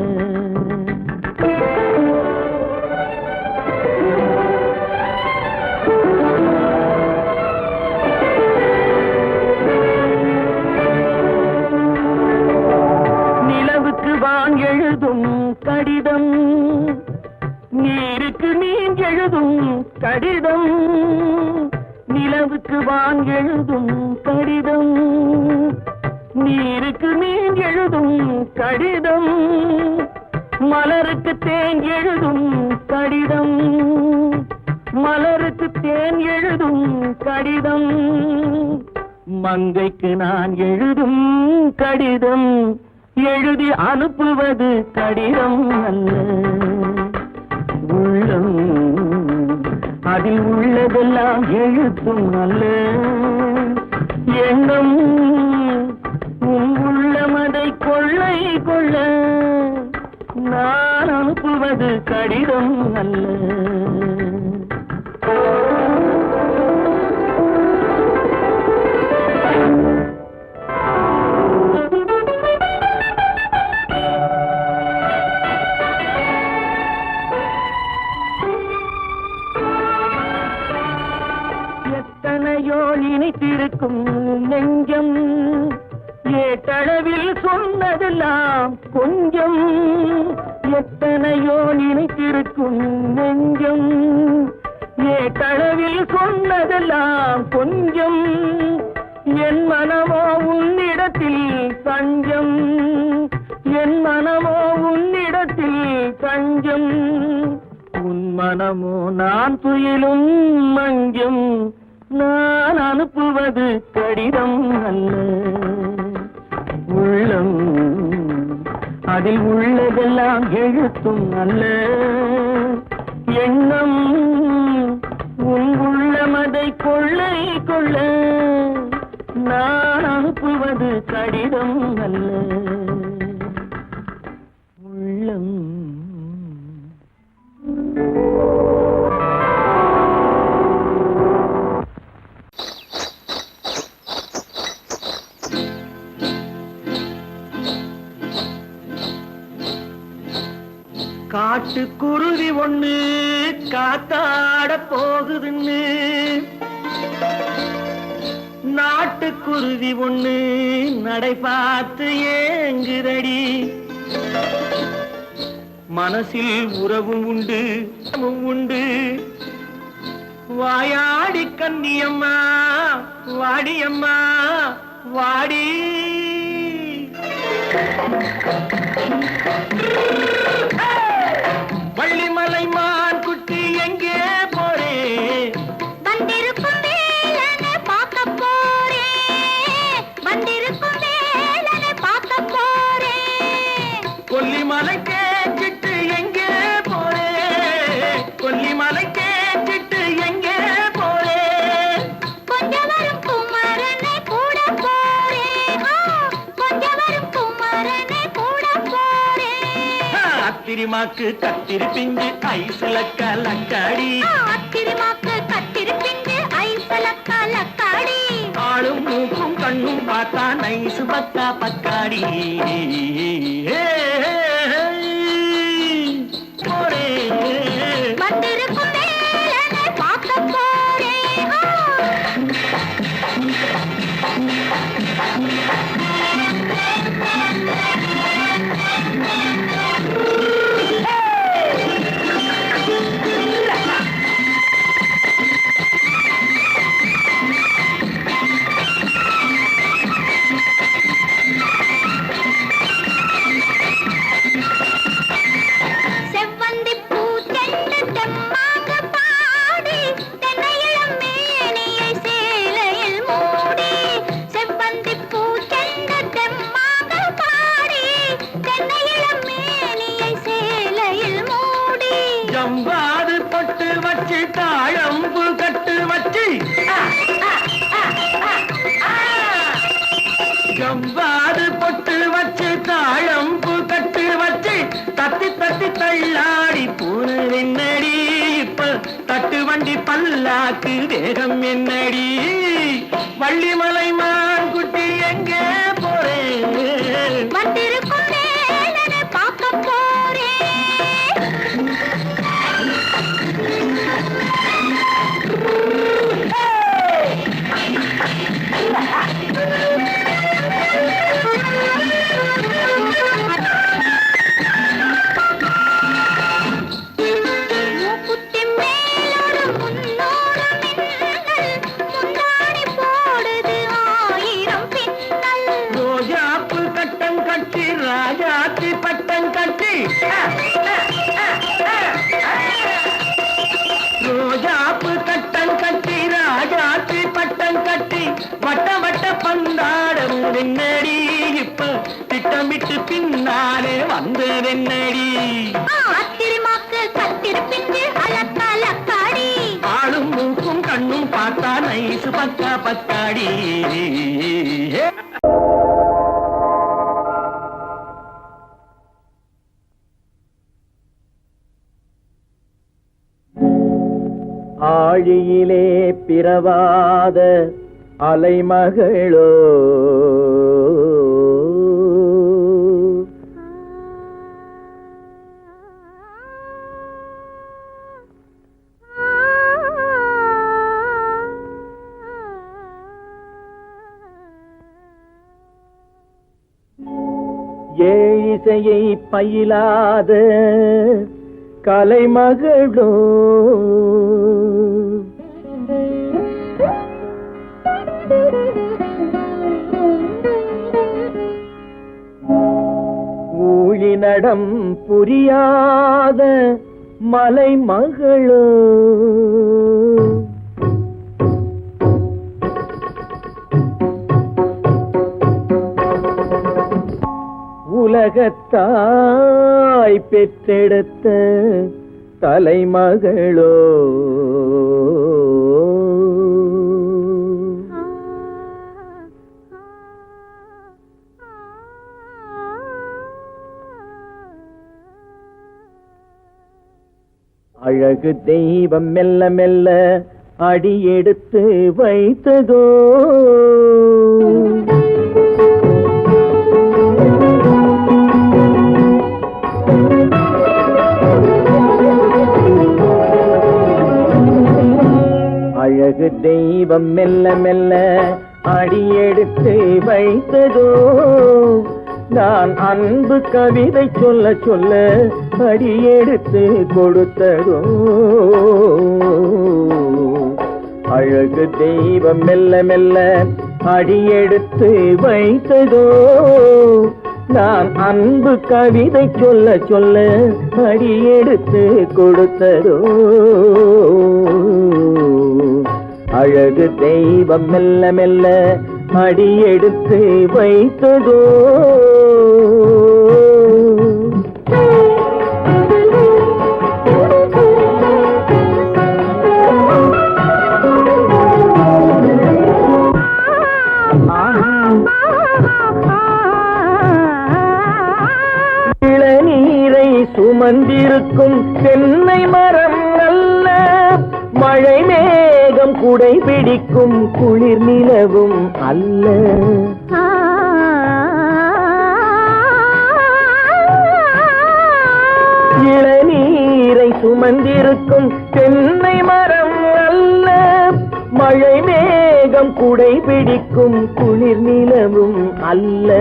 நிலவுக்கு வான் எழுதும் கடிதம், நீருக்கு நீர் எழுதும் கடிதம். நிலவுக்கு வான் எழுதும் கடிதம், நீருக்கு நீர் எழுதும் கடிதம். மலருக்கு தேன் எழுதும் கடிதம், மலருக்கு தேன் எழுதும் கடிதம். மங்கைக்கு நான் எழுதும் கடிதம், எழுதி அனுப்புவது கடிதம் அல்ல. உள்ளம் அதில் உள்ளதெல்லாம் எழுத்தும் அல்ல. எண்ணம் உள்ளமதை கொள்ளை கொள்ள. நான் அனுப்புவது கடிதம் அல்ல. எத்தனையோ நினைத்திருக்கும் நெஞ்சம், ஏட்டளவில் சொன்னதெல்லாம் கொஞ்சம். எத்தனையோ நினைத்திருக்கும் நெஞ்சம், ஏட்டளவில் சொன்னதெல்லாம் கொஞ்சம். என் மனமோ உன்னிடத்தில் தஞ்சம், என் மனமோ உன்னிடத்தில் தஞ்சம். உன் மனமோ நான் துயிலும் மஞ்சம். நான் அனுப்புவது கடிதம் அல்ல. உள்ளம் அதில் உள்ளதெல்லாம் எழுத்தும் அல்ல. எண்ணம் உள்ளமதை கொள்ளை கொள்ள. நான் அனுப்புவது கடிதம் அல்ல. உள்ளம் காட்டுக்குருவி ஒண்ணு காத்தாட போகுதுன்னு, நாட்டுக்குருவி ஒண்ணு நடை பார்த்து ஏங்குதடி. மனசில் உறவும் உண்டு உண்டு. வாயாடி கன்னியம்மா வாடியம்மா வாடி. வள்ளிமலை மான் குட்டி எங்கே போறே? வந்திருக்கும் வேலனை பார்க்க போறேன், வந்திருக்கும் வேலனை பார்க்க போறேன். கொல்லிமலை கேட்டுட்டு எங்கே போறே? கொல்லிமலை கேட்டுட்டு எங்கே போறே? கொஞ்சம் வரும் குமரனை கூட போறேன், கொஞ்சம் வரும் குமரனை கூட போறேன். அத்திரிமாக்கு கத்திரி பிஞ்சு ஐசுல கலக்காடி, அத்திரிமாக்கு கத்திரி பிஞ்சு ஐசுல கலக்காடி. நைசு பக்கா பக்காடி வந்திருக்கும் வேலனை பார்க்க போறேன். செவ்வந்தி பூ செண்டு தெம்மாக பாடி தென்னையிளம் மேனியை சேலையில் மூடி. செவ்வந்தி பூ செண்டு தெம்மாக பாடி தென்னையிளம் மேனியை சேலையில் மூடி. ஜம்பாது பொட்டு வச்சு தாழம்பு கட்டு வச்சு ஜம்பாது பொட்டு வச்சு தாழம்பு கட்டு வச்சு தத்தி தத்தி தள்ளாடி பூனு என்னடி இப்ப தட்டு வண்டி பல்லாக்கு வேகம் என்னடி வள்ளிமலை மான் குட்டி எங்கே போறேன் வந்திருக்கும் வேலனை பார்க்க போறேன். மூக்குத்தி மேலோடு முன்னோடு மின்னல் முந்தாடி போடுது ஆயிரம் பின்னல். ரோஜாப்பு கட்டம் கட்டி ராஜாத்தி பட்டம் கட்டி ரோஜாப்பு கட்டம் கட்டி ராஜாத்தி பட்டம் கட்டி வட்ட வட்ட பந்தாடம் என்னடி இப்ப திட்டமிட்டு பின்னாலே வந்ததென்னடி ஆத்திரமாக்கு கத்திருப்பிஞ்சு அலக்காடி. ஆளும் மூக்கும் கண்ணும் பார்த்தா நைசு பக்கா பக்காடி ஆழியிலே பிறவாத அலைமகளோ ஏழிசையை பயிலாத கலைமகளோ ஊழினடம் புரியாத மலைமகளோ உலகத்தாய் பெற்றெடுத்த தலைமகளோ அழகு தெய்வம் மெல்ல மெல்ல அடியெடுத்து வைத்ததோ அழகு தெய்வம் மெல்ல மெல்ல அடியெடுத்து வைத்ததோ நான் அன்பு கவிதை சொல்ல சொல்ல அடியெடுத்து கொடுத்ததோ அழகு தெய்வம் மெல்ல மெல்ல அடியெடுத்து வைத்ததோ நான் அன்பு கவிதை சொல்ல சொல்ல அடியெடுத்து கொடுத்ததோ அழகு தெய்வம் மெல்ல மெல்ல அடியெடுத்து வைத்ததோ இளநீரை சுமந்திருக்கும் தென்னை மரம் அல்ல மழை மேகம் குடை பிடிக்கும் குளிர் நிலவும் அல்ல. இளநீரை சுமந்திருக்கும் தென்னை மரம் அல்ல. மழை மேகம் குடை பிடிக்கும் குளிர் நிலவும் அல்ல.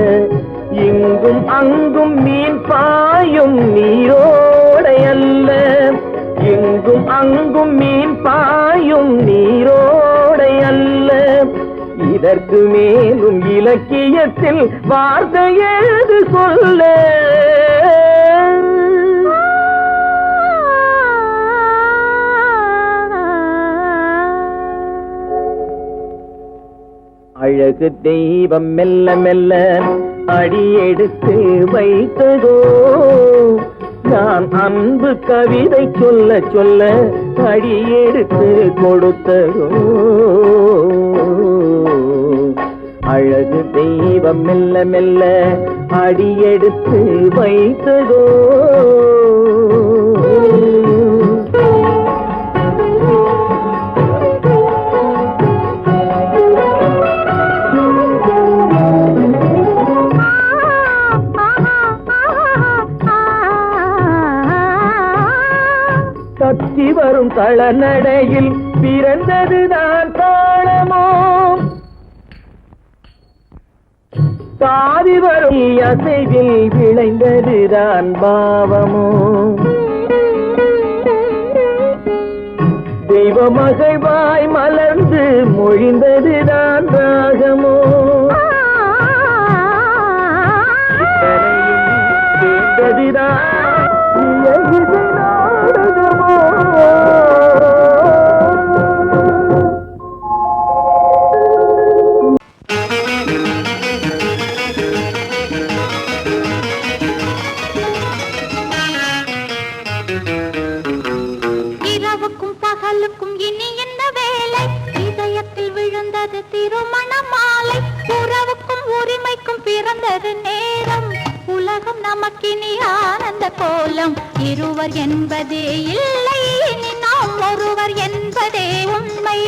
இங்கும் அங்கும் மீன் பாயும் நீரோடை அல்ல. இங்கும் அங்கும் மீன் பாயும் நீரோடை அல்ல. இதற்கு மேலும் இலக்கியத்தில் வார்த்தை ஏது சொல்ல? அழகு தெய்வம் மெல்ல மெல்ல அடியெடுத்து வைத்ததோ. நான் அன்பு கவிதை சொல்ல சொல்ல அடியெடுத்து கொடுத்ததோ. அழகு தெய்வம் மெல்ல மெல்ல அடியெடுத்து வைத்ததோ. தத்தி வரும் தளநடையில் பிறந்ததுதான் தாளமோ. தாவி வரும் அசைவில் விளைந்ததுதான் பாவமோ. தெய்வ மகிழ்வாய் மலர்ந்து மொழிந்ததுதான் ராகமோ. கேட்டதுதான் இரவுக்கும் பகலுக்கும் இனி என்ன வேலை? இதயத்தில் விழுந்தது திருமண மாலை. உறவுக்கும் உரிமைக்கும் பிறந்தது நேரம். உலகம் நமக்கினி ஆனந்த கோலம். இருவர் என்பதே இல்லை, இனி நாம் ஒருவர் என்பதே உண்மை.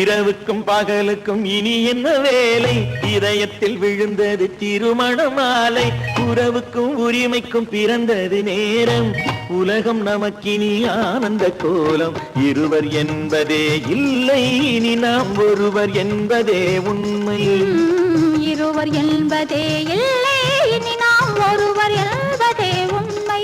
இரவுக்கும் பகலுக்கும் இனி என்ன வேலை? இதயத்தில் விழுந்தது திருமண மாலை. உறவுக்கும் உரிமைக்கும் பிறந்தது நேரம். உலகம் நமக்கினி ஆனந்த கோலம். இருவர் என்பதே இல்லை, இனி நாம் ஒருவர் என்பதே உண்மை. இருவர் என்பதே இல்லை, இனி நாம் ஒருவர் என்பதே உண்மை.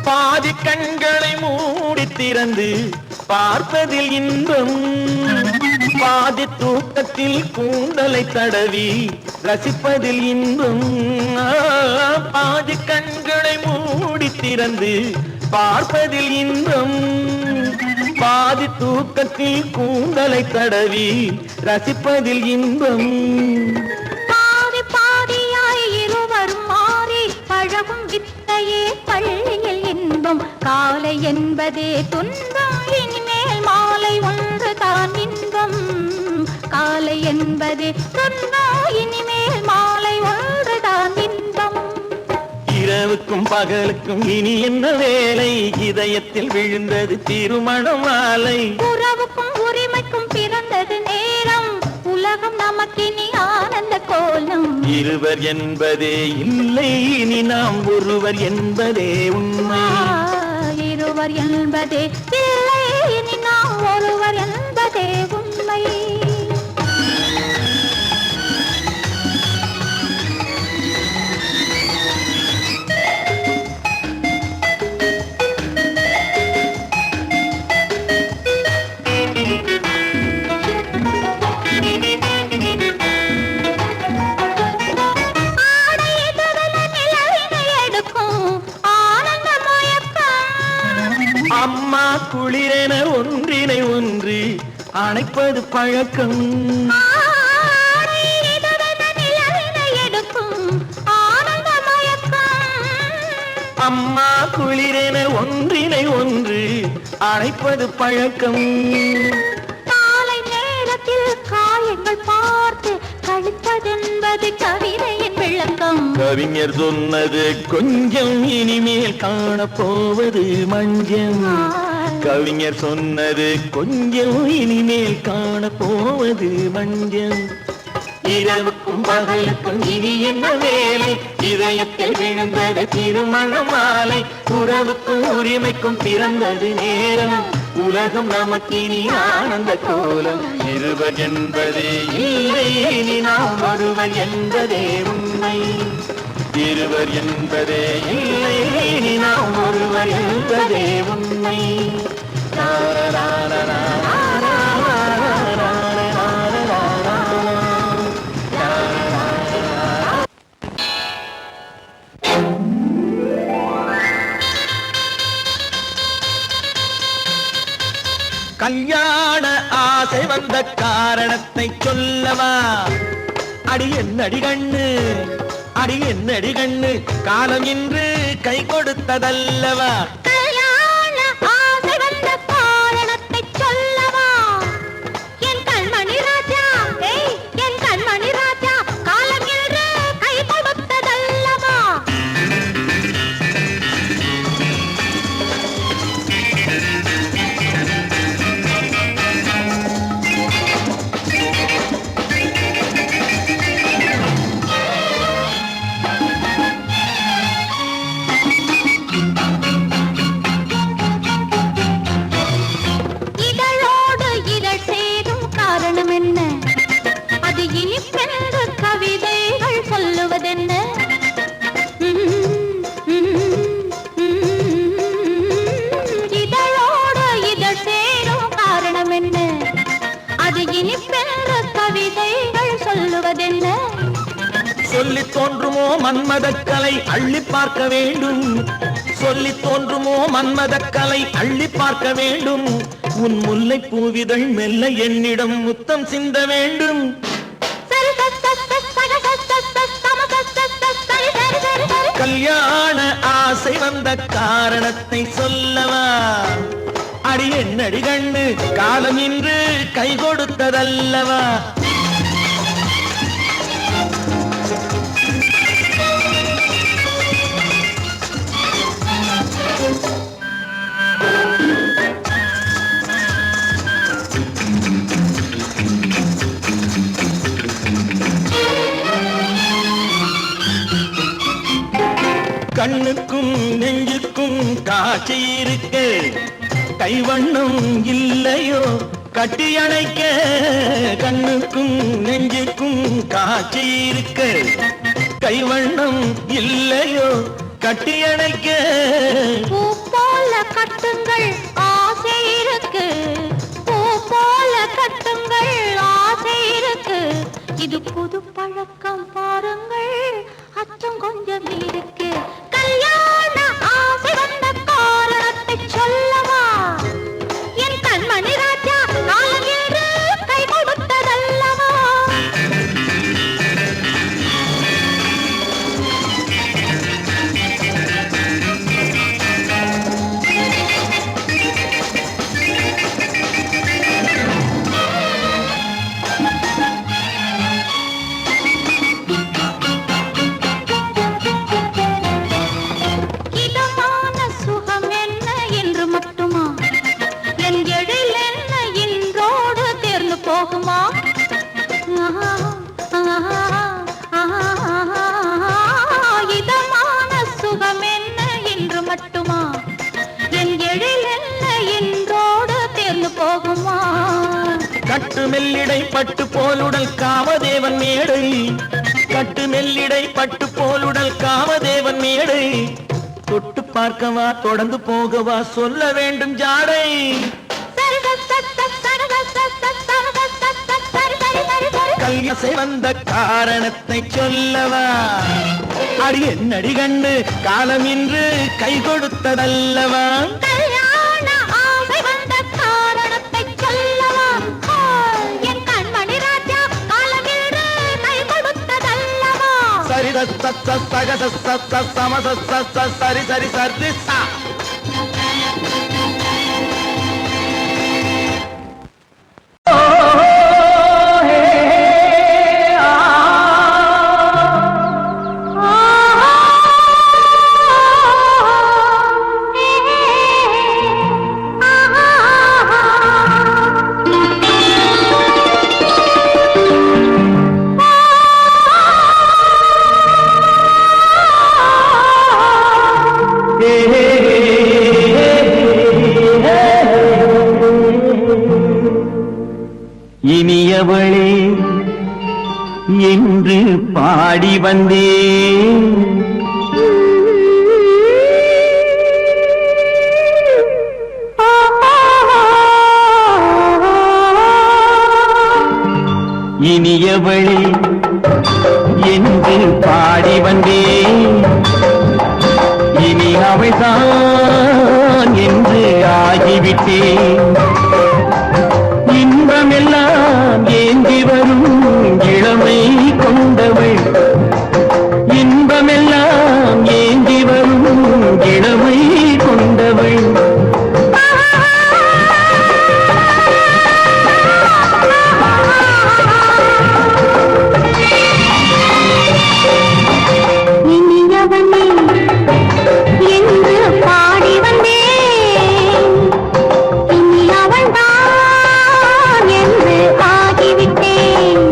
பாதி கண்களை மூடி திறந்து பார்ப்பதில் இன்பம். பாதி தூக்கத்தில் கூந்தலை தடவி ரசிப்பதில் இன்பம். பாதி கண்களை மூடி திறந்து பார்ப்பதில் இன்பம். பாதி தூக்கத்தில் கூந்தலை தடவி ரசிப்பதில் இன்பம். பாதி பாதியாய் இருவரும் மாறி பழகும் வித்தையே பள்ளியில் இன்பம். காலை என்பதே துன்பம், இனிமேல் மாலை ஒன்று தான் இன்பம். காலை என்பதே துன்பம், இனிமேல் மாலை ஒன்று தான் இன்பம். இரவுக்கும் பகலுக்கும் இனி என்ன வேலை? இதயத்தில் விழுந்தது திருமண மாலை. உறவுக்கும் உரிமைக்கும் பிறந்தது நேரம். உலகம் நமக்கினி ஆனந்த கோலம். இருவர் என்பதே இல்லை, இனி நாம் ஒருவர் என்பதே உண்மை. இருவர் என்பதே இல்லை, இனி நாம் ஒருவர் என்பதே உண்மை. அம்மா குளிரென ஒன்றினை ஒன்று அணைப்பது பழக்கம். அம்மா குளிரென ஒன்றினை ஒன்று அணைப்பது பழக்கம். காலை நேரத்தில் காயங்கள் பார்த்து கழிப்பதென்பது கவிதையின் விளக்கம். கவிஞர் சொன்னது கொஞ்சம், இனிமேல் காணப்போவது மஞ்சம். கவிஞர் சொன்னது கொஞ்சம், இனிமேல் காணப்போவது மஞ்சம். இரவுக்கும் பகலுக்கும் இனி என்ன வேலை, இதயத்தில் விழுந்தது திருமண மாலை. உறவுக்கும் உரிமைக்கும் பிறந்தது நேரம், உலகம் நமக்கினி ஆனந்த கோலம். இருவர் என்பதே இல்லை, இனி நாம் ஒருவர் என்பதே உண்மை. இருவர் என்பதே இல்லை, இனி நாம் ஒருவர் என்பதே உண்மை. கல்யாண ஆசை வந்த காரணத்தை சொல்லவா? அடி என்னடி கண்ணு, அடி என்னடி கண்ணு, காலம் இன்று கை கொடுத்ததல்லவா? கல்யாண ஆசை வந்த காரணத்தை சொல்லவா? என் கண்மணி ராஜா, என் கண்மணி ராஜா, காலம் என்று கை கொடுத்ததல்லவா? சொல்லி தோன்றுமோ மன்மதக்கலை அள்ளி பார்க்க வேண்டும். சொல்லி தோன்றுமோ மன்மதக்கலை அள்ளி பார்க்க வேண்டும். உன் முல்லை பூவிதழ் மெல்ல என்னிடம் முத்தம் சிந்த வேண்டும். கல்யாண ஆசை வந்த காரணத்தை சொல்லவா? அடி என்னடி கண்ணு, காலம் இன்று கை கொடுத்ததல்லவா? கண்ணுக்கும் நெஞ்சுக்கும் காட்சி இருக்க, கைவண்ணம் இல்லையோ கட்டி அணைக்க? கண்ணுக்கும் நெஞ்சுக்கும் காட்சி இருக்க, கைவண்ணம் இல்லையோ கட்டி அணைக்க? பூ போல கட்டுங்கள் ஆசை இருக்கு, பூ போல கட்டுங்கள் ஆசை இருக்கு. இது புது பழக்கம் பாருங்கள், அச்சம் கொஞ்சம் இருக்கு. கல்யாண ஆசை வந்த காரணத்தை சொல்லவா? என் கண்மணி ராஜா, காலம் என்று கை கொடுத்ததல்லவா? இதமான சுகம் என்ன என்று மட்டுமா? என் எழில் என்ன என்றோடு தேர்ந்து போகுமா? கட்டு மெல்லிடை பட்டு போலுடல் காமதேவன் மேடை, கட்டு மெல்லிடை பட்டு போலுடல் காமதேவன் மேடை. தொட்டு பார்க்கவா தொடர்ந்து போகவா சொல்ல வேண்டும் ஜாடை. கல்யாசை வந்த காரணத்தை சொல்லவா? அடி என்னடி கண்டு, காலம் இன்று கை கொடுத்ததல்லவா? கல்யாண ஆசை வந்த காரணத்தை சொல்லவா? என் கண்மணி ராஜா, காலம் என்று கை கொடுத்ததல்லவா? சரி சரி சரி சரி பாடி வந்தேன். இனியவளே என்று பாடி வந்தேன். இனி அவள்தான் என்று ஆகிவிட்டேன். இன்பமெல்லாம் ஏந்தி வரும் இளமை கொண்டவள். இன்பமெல்லாம் ஏந்தி வரும் இளமை கொண்டவள். இனியவனே என்று பாடி வந்தேன். இனி அவள்தான் என்று ஆகிவிட்டேன்.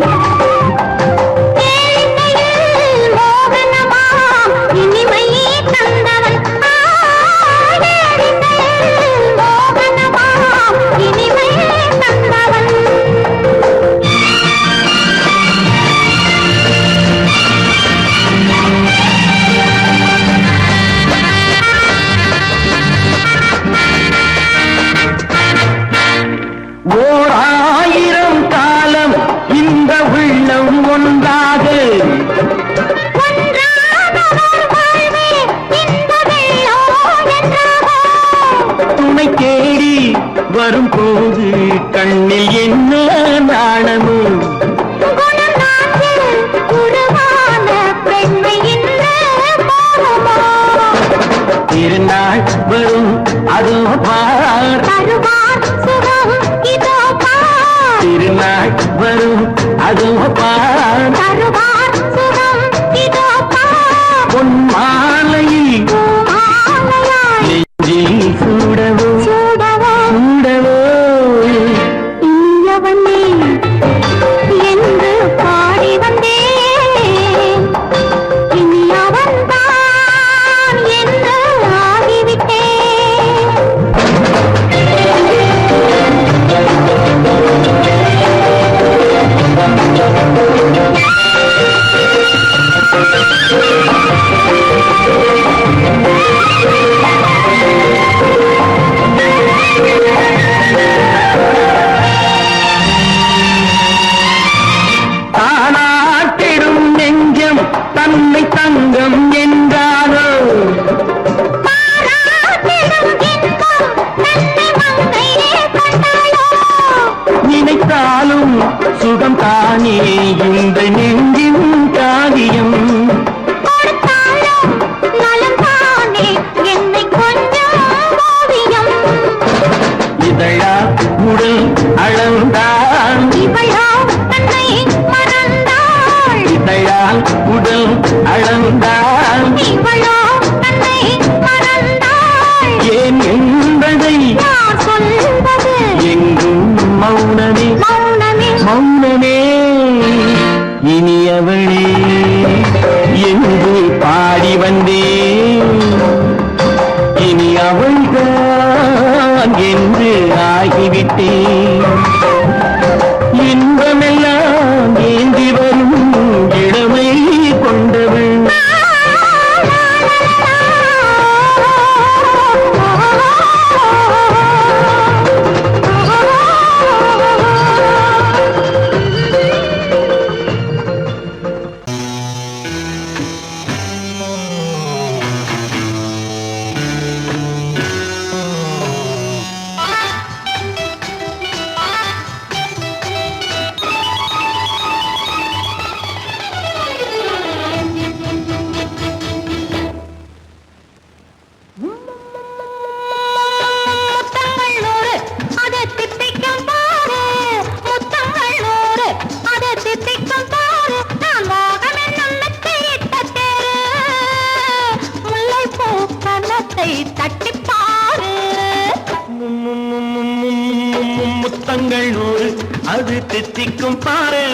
கேளிக்கையில் மோகனமாம் இனிமை தந்தவன். கேளிக்கையில் மோகனமாம் இனிமை தந்தவன். ஓர் ஆயிரம் காலம் இந்த உள்ளம் ஒன்றாக துணை தேடி வரும் போது கண்ணில் என்ன நாணமும். திருநாள் வரும் அதோ பார். திருநாள் வரும் அதோ பார். பொன் மாலையில் நெஞ்சில் சூடவோ சூடவோ. இனியவனே என்று பாடி வந்தேன். இனி அவன்தான் என்று ஆகிவிட்டேன். தானாட்டிடும் நெஞ்சம் தன்னை தங்கம் என்றாரோ. நினைத்தாலும் சுகம் தானே இந்த நெஞ்சின் காரியம். இதழா உடல் அளந்தான். இதழால் உடல் அளந்தான். ஏன் என்பதை எங்கும் மௌனமே மௌனமே. இனியவளே என்று பாடி வந்தேன். இனி அவள்தான் என்று ஆகிவிட்டேன். இன்பமெல்லாம் ஏந்தி வரும் இளமை கொண்டவள். முத்தங்கள் 100 அது தித்திக்கும் பாரு.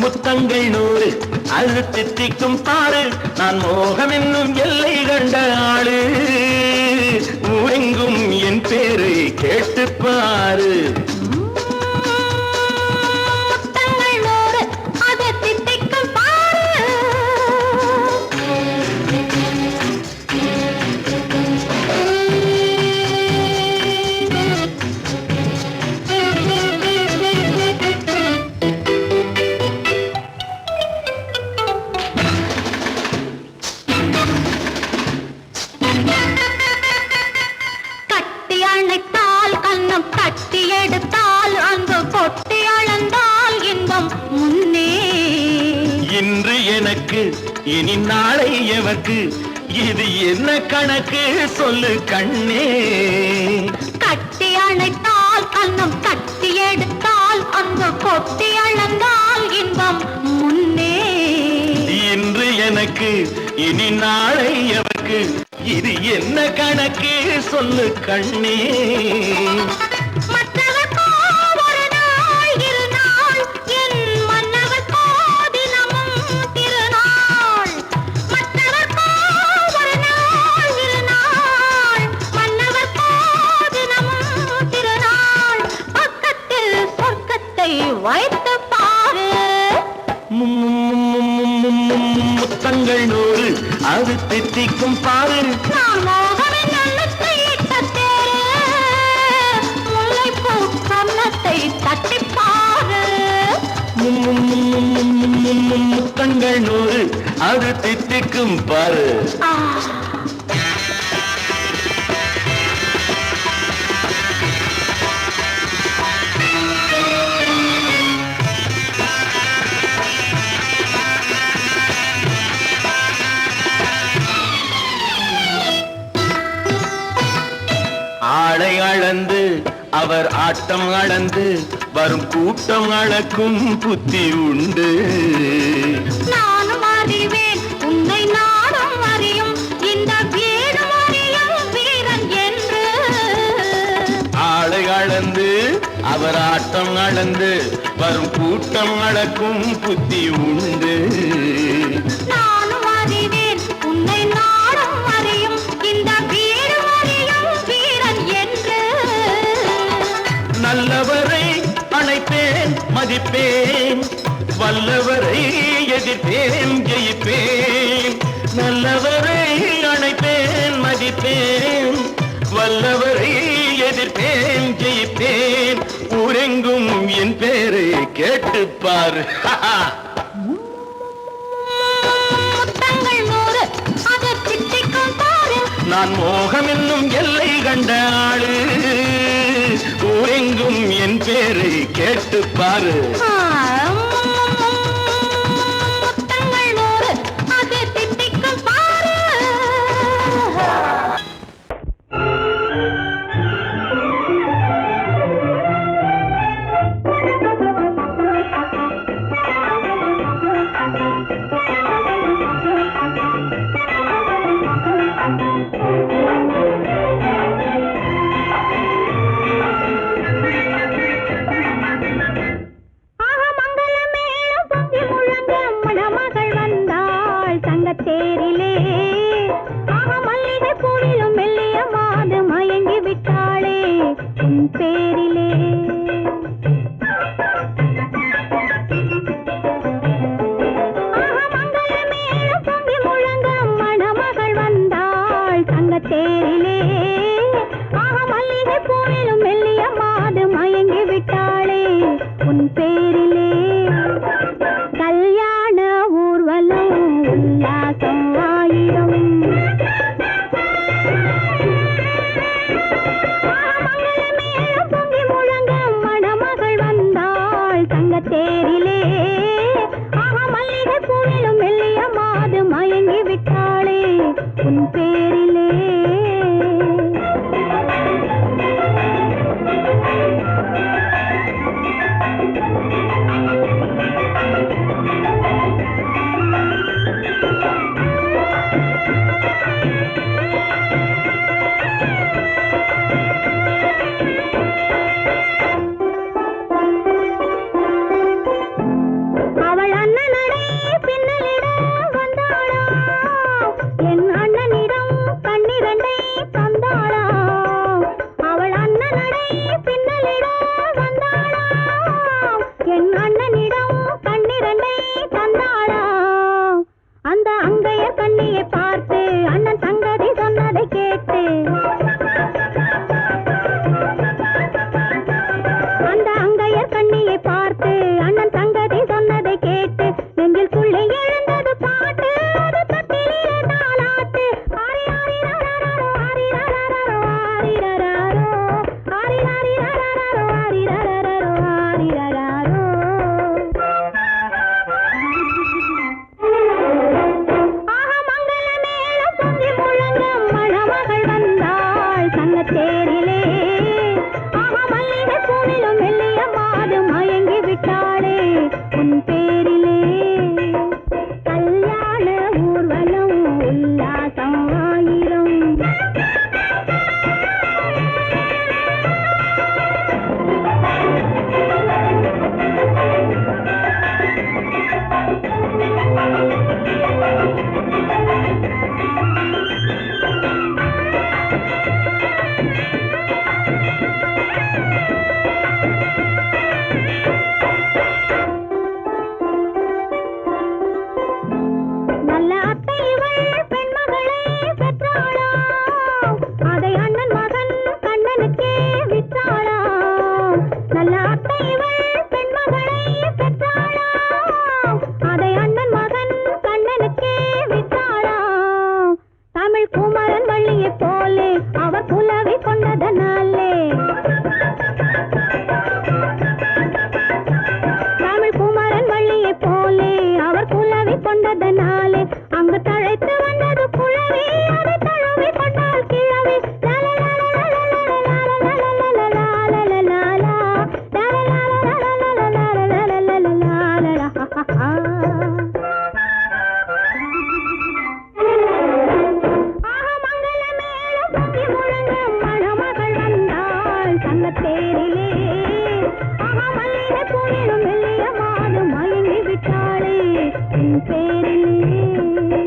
முத்தங்கள் 100 அது தித்திக்கும் பாரு. நான் மோகம் என்னும் எல்லை கண்ட ஆளு. ஊரெங்கும் என் பேரை கேட்டு பாரு. முத்தங்கள் 100 அது தித்திக்கும் பாரு. அணைத்தால் கண்ணம் தட்டி எடுத்தால் அன்பு கொட்டி அளந்தால் இன்பம் முன்னே. இன்று எனக்கு இனி நாளை எவர்க்கு இது என்ன கணக்கு சொல்லு கண்ணே. கட்டி அணைத்தால் கண்ணம் தட்டி எடுத்தால் அன்பு கொட்டி அளந்தால் இன்பம் முன்னே. இன்று எனக்கு இனி நாளை எவர்க்கு இது என்ன கணக்கு சொல்லு கண்ணே. மற்றவர்க்கோ ஒரு நாள் இரு நாள் என் மன்னவர்க்கோ தினமும் திருநாள். மற்றவர்க்கோ ஒரு நாள் இரு நாள் மன்னவர்க்கோ தினமும் திருநாள். பக்கத்தில் சொர்க்கத்தை வைத்து பாரு. முத்தங்கள் நூறு அது தித்திக்கும் பாரு. நான் மோகனின் எண்ணத்தை இட்ட தேரு. முல்லைப்பூ கன்னத்தை தட்டிப் பாரு. முத்தங்கள் நூறு அது தித்திக்கும் பாரு. ஆ. ஆளை அளந்து அவர் ஆட்டம் அளந்து வரும் கூட்டம் அளக்கும் புத்தி உண்டு. நானும் அறிவேன் உன்னை நானும் அறியும் இந்த வீடும் அறியும் வீரன் என்று. ஆளை அளந்து அவர் ஆட்டம் அளந்து வரும் கூட்டம் அளக்கும் புத்தி உண்டு. நானும் அறிவேன் உன்னை நானும் அறியும் இந்த வீடும் அறியும் வீரன் என்று. நல்லவரை அணைப்பேன் மதிப்பேன் வல்லவரை எதிர்ப்பேன் ஜெயிப்பேன். நல்லவரை அணைப்பேன் மதிப்பேன் வல்லவரை எதிர்ப்பேன் ஜெயிப்பேன். ஊரெங்கும் என் பேரை கேட்டுப்பார். முத்தங்கள் நூறு அது திட்டிக்கும் பாரு. நான் மோகம் என்னும் எல்லை கண்ட ஆளு. ஊரெங்கும் என் பேரை கேட்டுப்பாரு. முத்தங்கள் நூறு அது திட்டிக்கும் பாரு. தேரிலே ஆக மல்லிகை பூவிலும் மெல்லிய மாது மயங்கி விட்டாளே உன் பேரிலே. ஆக மங்கள மேளம் பொங்கி முழங்க மணமகள் வந்தாள் தங்க தேரிலே. ஆக மல்லிகை பூவிலும் மெல்லிய மாது மயங்கி விட்டாளே உன் பேரிலே. கல்யாண ஊர்வலம் உல்லாசம் ஆயிரம். மங்கள மேளம் பொங்கி தேரிலே ஆஹா மல்லிகை பூவிலும் மெல்லிய மாது மயங்கி விட்டாளே உன் பேரிலே கல்யாண ஊர்வலம் உல்லாசம் ஆயிரம் நல்ல அத்தை இவள் பெண்மகளை பெற்றாளாம் அதை அண்ணன் மகன் கண்ணனுக்கே விற்றாளாம் நல்ல அத்தை இவள் பெண்மகளை பெற்றாளாம் அதை அண்ணன் மகன் கண்ணனுக்கே விற்றாளாம் தமிழ் குமரன் வள்ளியைப் போலே அவர் புலவி கொண்டதனாலே தமிழ் குமரன் வள்ளியைப் போலே அவர் புலவி கொண்டதனாலே அங்கு தழைத்து வந்தது புலவி அதை தழுவி கொண்டால் கிழவி மணமகள் வந்தாள் தங்கத்தேரிலே ஆஹா மல்லிகை பூவிலும் மெல்லிய மாது மயங்கி விட்டாளே உன் பேரிலே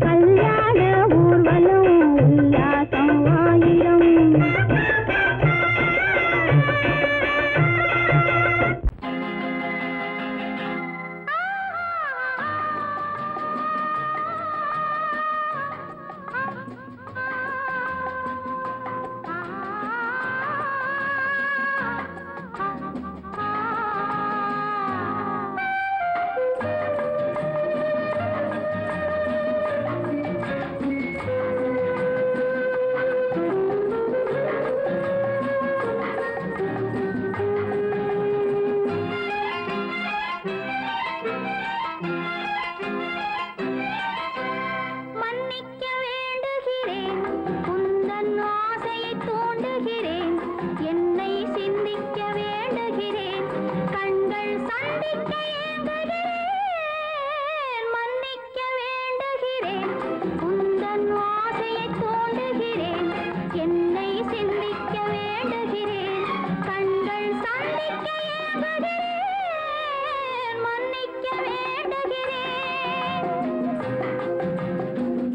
கல்யாண ஊர்வலம் உல்லாசம் ஆயிரம் மன்னிக்க வேண்டுகிறேன் உந்தன் ஆசையை தூண்டுகிறேன் என்னை சிந்திக்க வேண்டுகிறேன் கண்கள் சந்திக்க ஏங்குகிறேன் மன்னிக்க வேண்டுகிறேன் உந்தன் ஆசையை தூண்டுகிறேன் என்னை சிந்திக்க வேண்டுகிறேன் கண்கள் சந்திக்க ஏங்குகிறேன் மன்னிக்க வேண்டுகிறேன்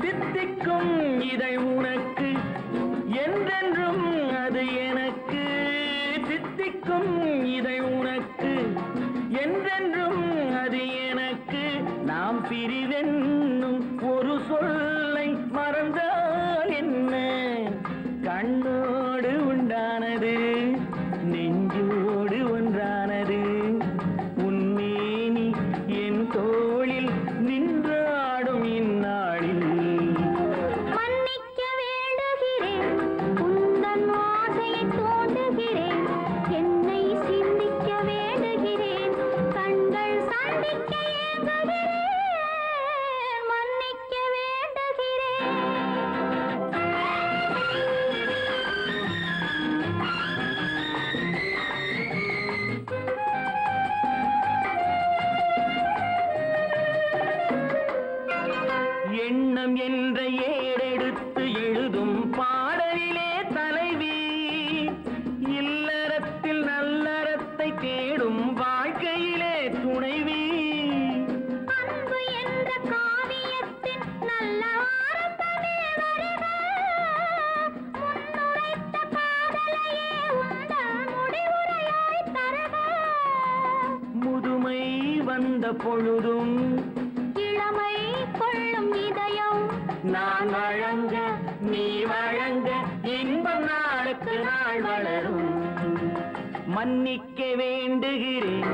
தித்திக்கும் இதை உனக்கு என்றென்றும் அது எனக்கு தித்திக்கும் இதை உனக்கு என்றென்றும் அது எனக்கு நாம் பிரிவென்னும் ஒரு சொல்லை மறந்தால் என்ன கண்ணோடு உண்டானது நெஞ்சோடு ஒன்றானது உன்மேனி என் தோளில் நின்றாடும் இந்நாளில் மன்னிக்க வேண்டுகிறேன் உந்தன் ஆசையை தூண்டுகிறேன் என்னை சிந்திக்க வேண்டுகிறேன் கண்கள் சந்திக்க ஏங்குகிறேன் மன்னிக்க வேண்டுகிறேன் எண்ணம் என்ற ஏடெடுத்து எழுதும் பாடலிலே தலைவி இல்லறத்தில் நல்லறத்தை தேடும் வாழ்க்கையிலே துணைவி அன்பு என்ற காவியத்தின் நல்ல வார்த்தமே வருக முன்னுரைத்த காதலையே உந்தன் முடிவுரையாய் தருக முதுமை வந்த பொழுதும் இளமை கொள்ளும் இதயம் நான் வழங்க நீ வழங்க இன்பம் நாளுக்கு நாள் வளரும் மன்னிக்க வேண்டுகிறேன்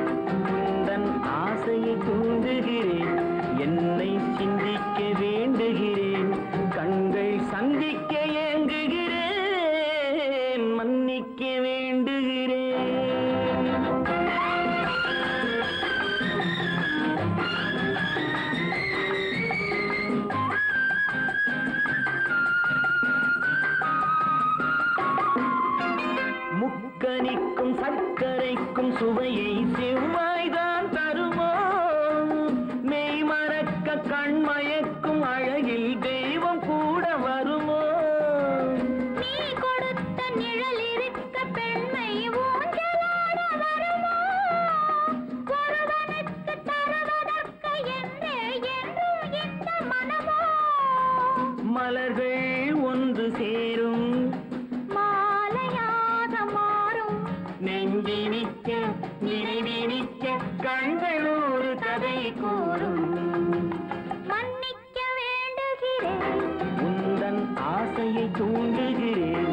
உந்தன் ஆசையை தூண்டுகிறேன் என்னை சிந்திக்க வேண்டுகிறேன் கண்கள் சந்திக்க ஏங்குகிறேன் மன்னிக்க வேண்டுகிறேன் முக்கனிக்கும் சர்க்கரைக்கும் சுவையை செவ்வாய்தான் தருமோ மெய் மறக்க கண்மயக்கும் அழகில் தெய்வம் கூட வருமோ நீ கொடுத்த நிழல் இருக்க பெண்மை ஊஞ்சலாட வருமோ ஒருவனுக்கு தருவதற்கு என்றே என்றும் இந்த மனமோ மலர்கள் ஒன்று சேரும் மாலையாக மாறும் நெஞ்சினிக்க நினைவினிக்க கண்கள் ஒரு கதை கூறும் மன்னிக்க வேண்டுகிறேன் உந்தன் ஆசையை தூண்டுகிறேன்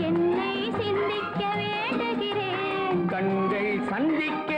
என்னை சிந்திக்க வேண்டுகிறேன் கண்கள் சந்திக்க